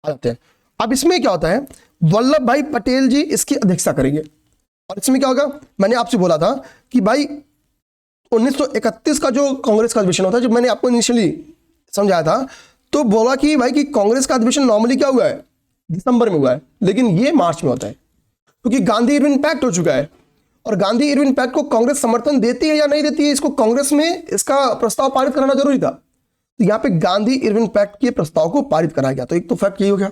आ जाते हैं अब इसमें क्या होता है, वल्लभ भाई पटेल जी इसकी अध्यक्षता करेंगे। और इसमें क्या होगा, मैंने आपसे बोला था कि भाई 1931 का जो कांग्रेस का अधिवेशन होता है, जब मैंने आपको इनिशियली समझाया था तो बोला कि भाई कि कांग्रेस का अधिवेशन नॉर्मली क्या हुआ है, दिसंबर में हुआ है, लेकिन ये मार्च में होता है, क्योंकि गांधी इरविन पैक्ट हो चुका है। और गांधी इरविन पैक्ट को कांग्रेस समर्थन देती है या नहीं देती है, इसको कांग्रेस में इसका प्रस्ताव पारित कराना जरूरी था। तो यहां पे गांधी इरविन पैक्ट के प्रस्ताव को पारित कराया गया। तो एक तो फैक्ट यही हो गया,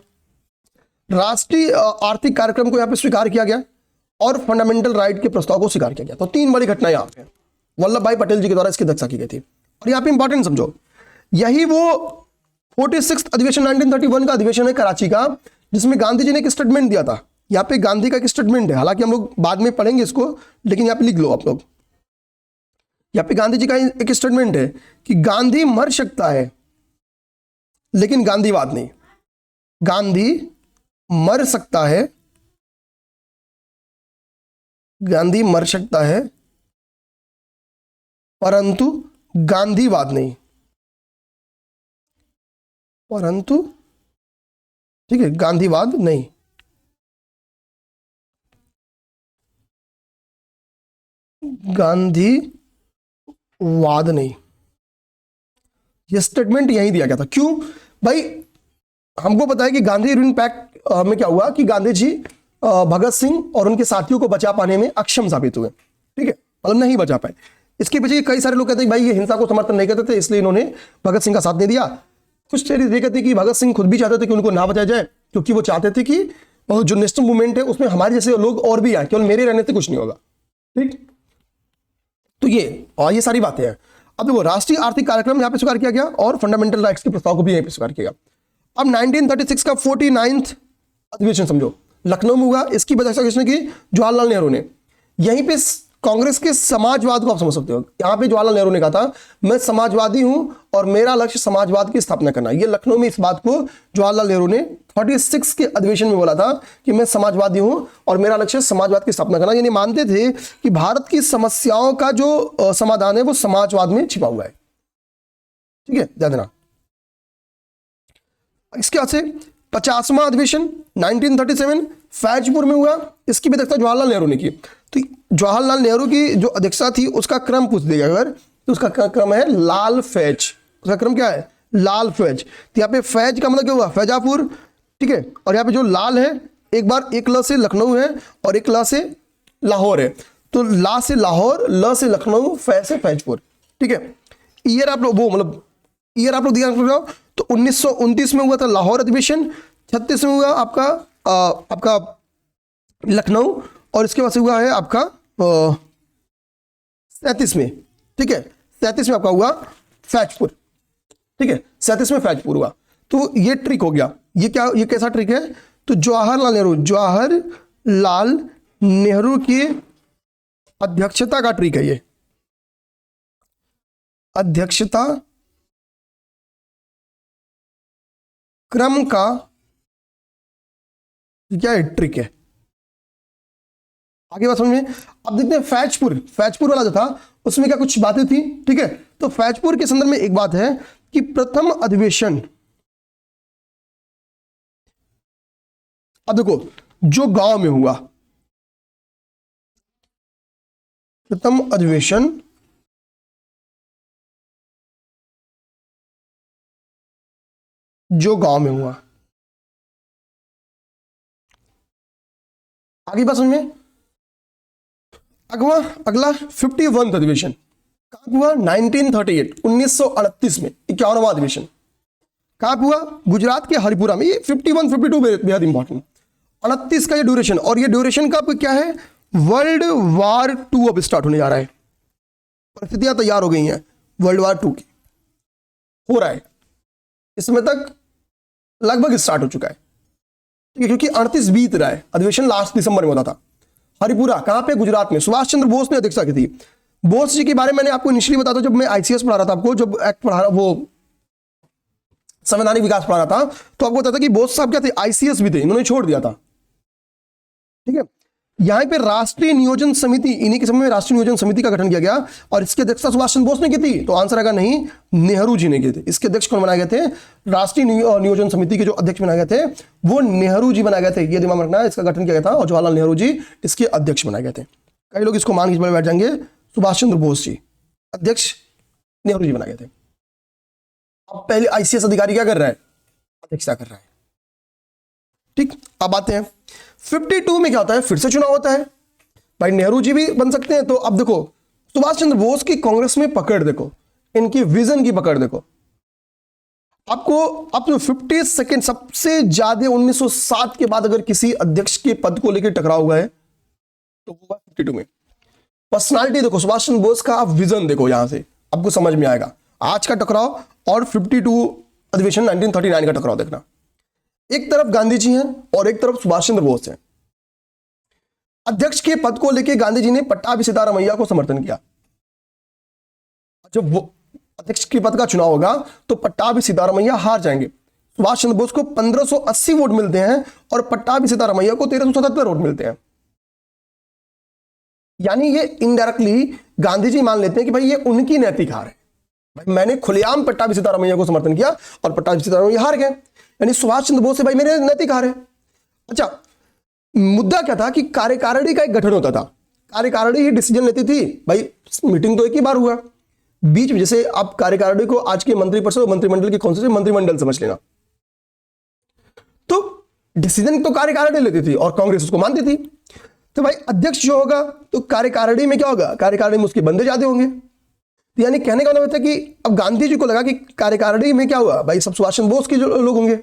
राष्ट्रीय आर्थिक कार्यक्रम को यहां पे स्वीकार किया गया और फंडामेंटल राइट के प्रस्ताव को स्वीकार किया गया। तो 3 बड़ी घटनाएं यहां पे वल्लभ भाई पटेल जी के द्वारा इसकी अध्यक्षता की गई थी। और यहां पे इंपॉर्टेंट समझो, यही वो 46th अधिवेशन 1931 का अधिवेशन है कराची का, जिसमें गांधी जी ने एक स्टेटमेंट दिया था। यहां पे गांधी का एक स्टेटमेंट है, हालांकि हम लोग बाद में पढ़ेंगे इसको, लेकिन यहां पे लिख लो आप लोग। यहां पे गांधी जी का एक स्टेटमेंट है कि गांधी मर सकता है लेकिन गांधीवाद नहीं। गांधी मर सकता है, गांधी मर सकता है, परंतु गांधीवाद नहीं, परंतु ठीक है, गांधीवाद नहीं। गांधीवाद नहीं, यह स्टेटमेंट यही दिया गया था। क्यों भाई, हमको पता है कि गांधी इरविन पैक्ट में क्या हुआ कि गांधी जी भगत सिंह और उनके साथियों को बचा पाने में अक्षम साबित हुए, ठीक है, मतलब नहीं बचा पाए। इसके पीछे कई सारे लोग कहते हैं भाई ये हिंसा को समर्थन नहीं करते थे, इसलिए इन्होंने भगत सिंह का साथ नहीं दिया। कुछ थ्योरीज ये कहते हैं कि भगत सिंह खुद भी चाहते थे कि उनको ना बचाया जाए, क्योंकि वो चाहते थे कि जो नेशनल मूवमेंट है उसमें हमारे जैसे लोग और भी आए, केवल मेरे रहने से कुछ नहीं होगा, ठीक। तो ये सारी बातें हैं। अब देखो, राष्ट्रीय आर्थिक कार्यक्रम यहाँ पे स्वीकार किया गया और फंडामेंटल राइट्स के प्रस्ताव को भी यहीं पे स्वीकार किया गया। अब 1936 का 49th अधिवेशन समझो, लखनऊ में हुआ। इसकी वजह से किसने की, जवाहरलाल नेहरू ने। यहीं पे कांग्रेस के समाजवाद को आप समझ सकते हो। यहां पे जवाहरलाल नेहरू ने कहा था मैं समाजवादी हूं और मेरा लक्ष्य समाजवाद की स्थापना करना। ये लखनऊ में इस बात को जवाहरलाल नेहरू ने 46 के अधिवेशन में बोला था कि मैं समाजवादी हूं और मेरा लक्ष्य समाजवाद की स्थापना करना। यानी मानते थे कि भारत की समस्याओं का जो समाधान है वो समाजवाद में छिपा हुआ है। ठीक है, ध्यान देना। इसके बाद से 50वां अधिवेशन 1937 फैजपुर में हुआ। इसकी भी अध्यक्षता जवाहरलाल नेहरू ने की। तो जवाहरलाल नेहरू की जो अध्यक्षता थी उसका क्रम पूछ दिया अगर, तो उसका क्रम है लाल फैज। उसका क्रम क्या है? लाल फैज। तो यहाँ पे फैज का मतलब क्या हुआ? फैजापुर, ठीक है। और यहाँ पे जो लाल है, एक बार एक ल से लखनऊ है और एक ल से लाहौर है, तो ला से लाहौर, ल से लखनऊ, फै से फैजपुर, ठीक है। ईयर आप लोग वो मतलब ईयर आप लोग दिया तो 1929 में हुआ था लाहौर अधिवेशन, 36 में हुआ आपका लखनऊ, और इसके बाद से हुआ है आपका 37 में, ठीक है, 37 में आपका हुआ फैजपुर, ठीक है, 37 में फैजपुर हुआ। तो ये ट्रिक हो गया। ये क्या, ये कैसा ट्रिक है? तो जवाहरलाल नेहरू की अध्यक्षता का ट्रिक है ये, अध्यक्षता क्रम का क्या है? ट्रिक है। आगे बात समझ में। अब देखते हैं फैजपुर वाला जो था उसमें क्या कुछ बातें थी, ठीक है। तो फैजपुर के संदर्भ में एक बात है कि प्रथम अधिवेशन, अब देखो जो गांव में हुआ, प्रथम अधिवेशन जो गांव में हुआ। आगे बात समझ में। अगला 51वां अधिवेशन कहां हुआ? 1938 1938 में 51वां अधिवेशन कहां हुआ? गुजरात के हरिपुरा में। ये 51 52 बेहद इंपॉर्टेंट। 29 का ये ड्यूरेशन, और ये ड्यूरेशन का क्या है? वर्ल्ड वार 2 अब स्टार्ट होने जा रहा है। परिस्थितियां तैयार हो गई हैं वर्ल्ड वार 2 की, हो रहा है, इसमें तक लगभग स्टार्ट हो चुका है, ठीक है, क्योंकि 38 बीत रहा है। अधिवेशन लास्ट दिसंबर में होता था। हरिपुरा कहां पे? गुजरात में। सुभाष चंद्र बोस ने अध्यक्षता की थी। बोस जी के बारे में मैंने आपको इनिशियली बताया था जब मैं आईसीएस पढ़ा रहा था, आपको जब एक्ट पढ़ा रहा, वो संवैधानिक विकास पढ़ा रहा था, तो आपको बताया था कि बोस साहब क्या थे? आईसीएस भी थे, इन्होंने छोड़ दिया था, ठीक है। यहां पे राष्ट्रीय नियोजन समिति, इन्हीं के समय में राष्ट्रीय नियोजन समिति का गठन किया गया, और इसकी अध्यक्षता सुभाष चंद्र बोस ने की थी। तो आंसर आएगा नहीं, नेहरू जी ने की थी। इसके अध्यक्ष कौन बनाए गए थे? राष्ट्रीय नियोजन समिति के जो अध्यक्ष बनाए गए थे वो नेहरू जी बनाए गए थे। ये दिमाग में रखना है, इसका गठन किया गया था और जवाहरलाल नेहरू जी इसके अध्यक्ष बनाए गए थे। कई लोग इसको मान के बैठ जाएंगे, सुभाष चंद्र बोस जी अध्यक्ष, नेहरू जी बनाए गए थे। अब पहले आईसीएस अधिकारी क्या कर रहा है? अध्यक्षता कर रहा है, ठीक। अब आते हैं 52 में क्या होता है? फिर से चुनाव होता है। भाई नेहरू जी भी बन सकते हैं। तो अब देखो सुभाष चंद्र बोस की कांग्रेस में पकड़ देखो, इनकी विजन की पकड़ देखो। आपको अब तो 50 सेकेंड सबसे ज्यादा 1907 के बाद अगर किसी अध्यक्ष के पद को लेकर टकराव हुआ है तो वो 52 में। पर्सनालिटी देखो, सुभाष चंद्र बोस का आप विजन देखो, यहां से आपको समझ में आएगा। आज का टकराव और 52 अधिवेशन 1939 का टकराव देखना। एक तरफ गांधी जी हैं और एक तरफ सुभाष चंद्र बोस हैं। अध्यक्ष के पद को लेकर गांधी जी ने पट्टाभी सीतारामैया को समर्थन किया। जब वो अध्यक्ष के पद का चुनाव होगा तो पट्टाभी सीतारामैया हार जाएंगे। सुभाष चंद्र बोस को 1580 वोट मिलते हैं और पट्टाभी सीतारामैया को 1377 वोट मिलते हैं। यानी ये इनडायरेक्टली गांधी जी मान लेते हैं कि भाई ये उनकी नैतिक हार है। भाई मैंने खुलेआम पट्टाभी सीतारामैया को समर्थन किया और पट्टाभी सीतारामैया हार गए, यानी सुभाष चंद्र बोस से भाई मेरे नैतिक हार है। अच्छा, मुद्दा क्या था कि कार्यकारिणी का एक गठन होता था। कार्यकारिणी ही डिसीजन लेती थी। भाई मीटिंग तो एक ही बार हुआ, बीच में जैसे आप कार्यकारिणी को आज के मंत्रिपरिषद, मंत्रिमंडल की कौन सी मंत्रिमंडल समझ लेना, तो डिसीजन तो कार्यकारिणी लेती थी और कांग्रेस उसको मानती थी। तो भाई अध्यक्ष जो होगा तो कार्यकारिणी में क्या होगा? कार्यकारिणी में उसके बंदे ज्यादा होंगे। तो यानी कहने का मतलब था कि अब गांधी जी को लगा कि कार्यकारिणी में क्या हुआ, भाई सब सुभाष चंद्र बोस के जो लोग होंगे।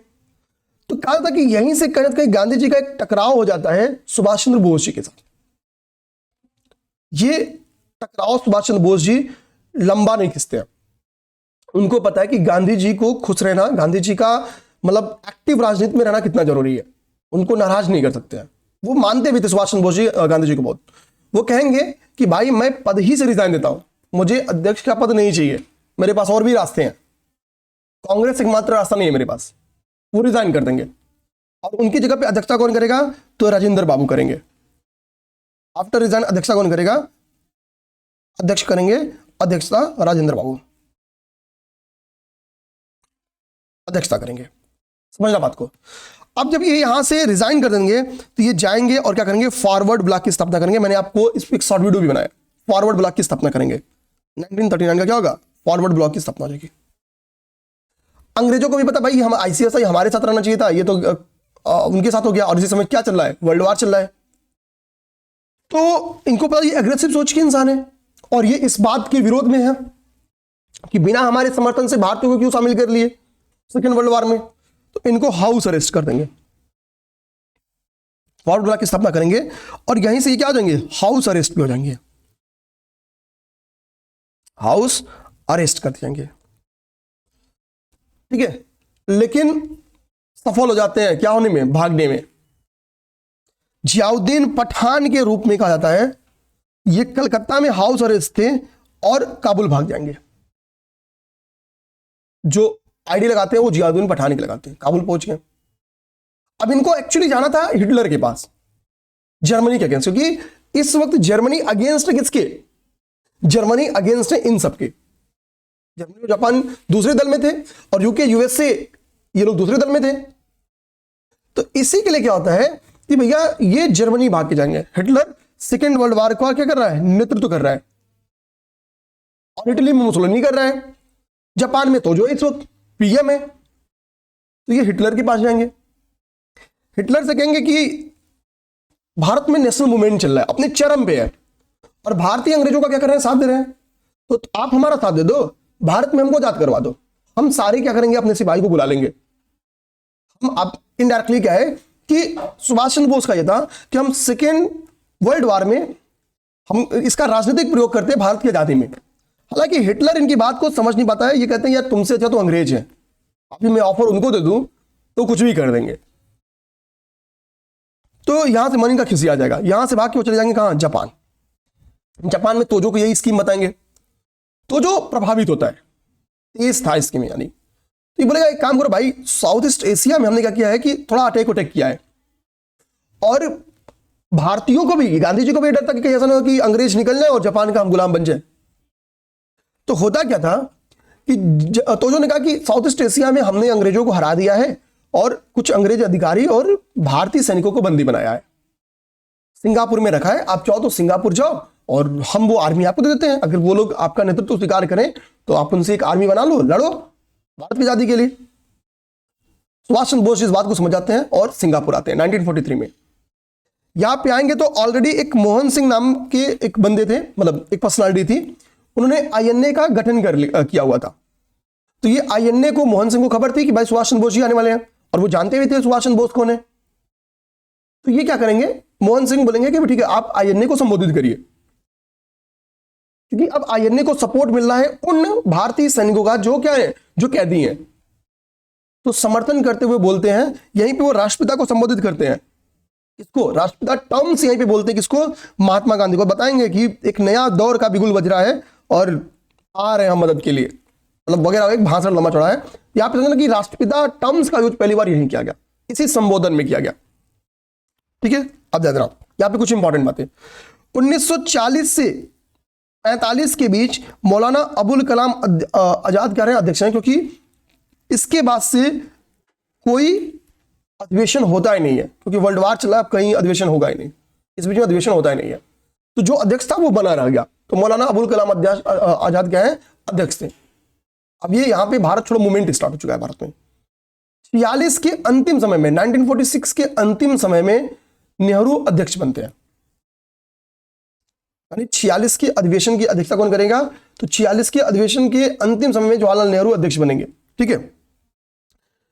तो कहा था कि यहीं से कहीं कहीं गांधी जी का एक टकराव हो जाता है सुभाष चंद्र बोस जी के साथ। ये टकराव सुभाष चंद्र बोस जी लंबा नहीं खींचते हैं। उनको पता है कि गांधी जी को खुश रहना, गांधी जी का मतलब एक्टिव राजनीति में रहना कितना जरूरी है। उनको नाराज नहीं कर सकते हैं। वो मानते भी थे सुभाष चंद्र बोस जी गांधी जी को बहुत। वो कहेंगे कि भाई मैं पद ही से रिजाइन देता हूं, मुझे अध्यक्ष का पद नहीं चाहिए, मेरे पास और भी रास्ते हैं, कांग्रेस एकमात्र रास्ता नहीं है मेरे पास। वो रिजाइन कर देंगे और उनकी जगह पे अध्यक्षता कौन करेगा? तो राजेंद्र बाबू करेंगे। आफ्टर रिजाइन अध्यक्षता कौन करेगा? अध्यक्ष करेंगे अध्यक्षता राजेंद्र बाबू। अध्यक्षता करेंगे। समझना बात को। अब जब ये यहां से रिजाइन कर देंगे तो ये जाएंगे और क्या करेंगे, फॉरवर्ड ब्लॉक की स्थापना करेंगे। मैंने आपको इस पर एक शॉर्ट वीडियो भी बनाया, फॉरवर्ड ब्लॉक की स्थापना करेंगे। 1939 का क्या होगा, फॉरवर्ड ब्लॉक की स्थापना हो जाएगी। अंग्रेजों को भी पता भाई हम आईसीएसआई हमारे साथ रहना चाहिए था, ये तो उनके साथ हो गया। और इसी समय क्या चल रहा है, वर्ल्ड वार चल रहा है। तो इनको पता ये एग्रेसिव सोच के इंसान है और ये इस बात के विरोध में है कि बिना हमारे समर्थन से भारतीयों को क्यों शामिल कर लिए सेकेंड वर्ल्ड वार में। तो इनको हाउस अरेस्ट कर देंगे, फॉरवर्ड ब्लॉक की स्थापना करेंगे और यहीं से ये क्या हो जाएंगे, हाउस अरेस्ट भी हो जाएंगे, हाउस अरेस्ट कर जाएंगे। ठीक है, लेकिन सफल हो जाते हैं क्या होने में, भागने में। जियाउद्दीन पठान के रूप में कहा जाता है, ये कलकत्ता में हाउस अरेस्ट थे और काबुल भाग जाएंगे। जो आईडी लगाते हैं वो जियाउद्दीन पठान के लगाते हैं, काबुल पहुंच गए। अब इनको एक्चुअली जाना था हिटलर के पास, जर्मनी के अगेंस्ट, क्योंकि इस वक्त जर्मनी अगेंस्ट किसके, जर्मनी अगेंस्ट है इन सबके। जर्मनी और जापान दूसरे दल में थे और यूके यूएसए ये लोग दूसरे दल में थे। तो इसी के लिए क्या होता है कि भैया ये जर्मनी भाग के जाएंगे। हिटलर सेकेंड वर्ल्ड वार का क्या कर रहा है, नेतृत्व कर रहा है, और इटली में मुसोलिनी कर रहा है, जापान में तो जो इस वक्त पीएम है। तो ये हिटलर के पास जाएंगे, हिटलर से कहेंगे कि भारत में नेशनल मूवमेंट चल रहा है, अपने चरम पे है, और भारतीय अंग्रेजों का क्या कर रहे हैं, साथ दे रहे हैं। तो आप हमारा साथ दे दो, भारत में हमको आजाद करवा दो। हम सारे क्या करेंगे, अपने सिपाही को बुला लेंगे। हम अब इनडायरेक्टली क्या है कि सुभाष चंद्र बोस का यह था कि हम सेकेंड वर्ल्ड वार में हम इसका राजनीतिक प्रयोग करते हैं भारत की आजादी में। हालांकि हिटलर इनकी बात को समझ नहीं पाता है, ये कहते हैं यार तुमसे अच्छा तो अंग्रेज है, अभी मैं ऑफर उनको दे दूं तो कुछ भी कर देंगे। तो यहां से मन का खिसी आ जाएगा, यहां से भाग के वो चले जाएंगे कहां, जापान। जापान में तोजो को यही स्कीम बताएंगे। तोजो प्रभावित होता है, तेज था स्कीम यानी। तो ये बोलेगा एक काम करो भाई, साउथ ईस्ट एशिया में हमने क्या किया है कि थोड़ा अटैक किया है, और भारतीयों को भी, गांधी जी को भी डर था कि कहीं ऐसा ना हो कि अंग्रेज निकल जाए और जापान का हम गुलाम बन जाए। तो होता क्या था कि तोजो ने कहा कि साउथ ईस्ट एशिया में हमने अंग्रेजों को हरा दिया है और कुछ अंग्रेज अधिकारी और भारतीय सैनिकों को बंदी बनाया है, सिंगापुर में रखा है। आप चाहो तो सिंगापुर जाओ और हम वो आर्मी आपको दे देते हैं। अगर वो लोग आपका नेतृत्व स्वीकार करें तो आप उनसे एक आर्मी बना लो, लड़ो भारत की आजादी के लिए। सुभाष चंद्र बोस इस बात को समझ जाते हैं और सिंगापुर आते हैं 1943 में। यहां पे आएंगे तो ऑलरेडी एक मोहन सिंह नाम के एक बंदे थे, मतलब एक पर्सनालिटी थी, उन्होंने आईएनए का गठन किया हुआ था। तो ये आईएनए को मोहन सिंह को खबर थी कि भाई सुभाष चंद्र बोस जी आने वाले हैं, और वो जानते भी थे सुभाष चंद्र बोस कौन है। तो ये क्या करेंगे, मोहन सिंह बोलेंगे कि ठीक है आप आईएनए को संबोधित करिए, क्योंकि अब आईएनए को सपोर्ट मिल रहा है उन भारतीय सैनिकों का जो क्या है, जो कैदी हैं। तो समर्थन करते हुए बोलते हैं, यहीं पे वो राष्ट्रपिता को संबोधित करते हैं। इसको राष्ट्रपिता टर्म्स यहीं पे बोलते हैं किसको, महात्मा गांधी को। बताएंगे कि एक नया दौर का बिगुल बज रहा है और आ रहे हैं हम मदद के लिए, मतलब वगैरह एक भाषण लंबा चौड़ा है। यहां पे समझना कि राष्ट्रपिता टर्म्स का यूज पहली बार यहीं किया गया, इसी संबोधन में किया गया। ठीक है, अब ध्यान रखो यहां पे कुछ इंपॉर्टेंट बातें। 1940 से 45 के बीच मौलाना अबुल कलाम आजाद कह रहे हैं अध्यक्ष हैं, क्योंकि इसके बाद से कोई अधिवेशन होता ही नहीं है, क्योंकि वर्ल्ड वार चला, अब कहीं अधिवेशन होगा ही नहीं, इस बीच में अधिवेशन होता ही नहीं है। तो जो अध्यक्ष था वो बना रह गया। तो मौलाना अबुल कलाम आजाद क्या है, अध्यक्ष थे। अब ये यहां पे भारत छोड़ो मूवमेंट स्टार्ट हो चुका है भारत में। 46 के अंतिम समय में, 1946 के अंतिम समय में नेहरू अध्यक्ष बनते हैं। यानी 46 के अधिवेशन की अध्यक्षता कौन करेगा, तो 46 के अधिवेशन के अंतिम समय में जवाहरलाल नेहरू अध्यक्ष बनेंगे। ठीक है,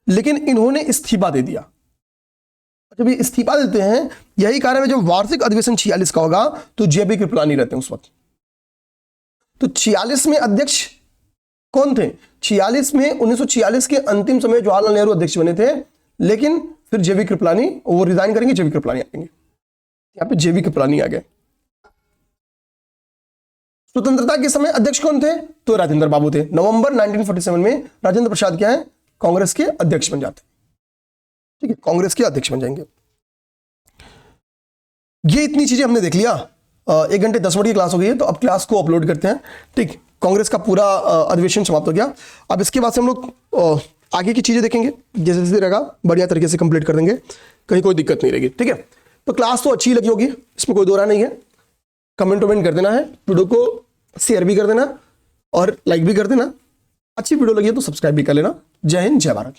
लेकिन इन्होंने इस्तीफा दे दिया। जब ये इस्तीफा देते हैं, यही कारण है जब वार्षिक अधिवेशन 46 का होगा तो जेबी कृपलानी रहते हैं उस वक्त। तो 46 में अध्यक्ष कौन थे, 46 में 1946 के अंतिम समय जवाहरलाल नेहरू अध्यक्ष बने थे, लेकिन फिर जेबी कृपलानी, वो रिजाइन करेंगे, जेबी कृपलानी आएंगे। यहां पे जेबी कृपलानी आ गए। स्वतंत्रता के समय अध्यक्ष कौन थे, तो राजेंद्र बाबू थे। नवंबर 1947 में राजेंद्र प्रसाद क्या है, कांग्रेस के अध्यक्ष बन जाते हैं। ठीक है, कांग्रेस के अध्यक्ष बन जाएंगे। ये इतनी चीजें हमने देख लिया। 1 घंटे 10 मिनट की क्लास हो गई है, तो अब क्लास को अपलोड करते हैं। ठीक, कांग्रेस का पूरा अधिवेशन समाप्त हो गया। अब इसके बाद से हम लोग आगे की चीज़ें देखेंगे, जैसे जैसे रहेगा बढ़िया तरीके से कंप्लीट कर देंगे, कहीं कोई दिक्कत नहीं रहेगी, ठीक है। तो क्लास तो अच्छी लगी होगी, इसमें कोई दो राय नहीं है। कमेंट वमेंट कर देना है, वीडियो को शेयर भी कर देना और लाइक भी कर देना। अच्छी वीडियो लगी है तो सब्सक्राइब भी कर लेना। जय हिंद, जय भारत।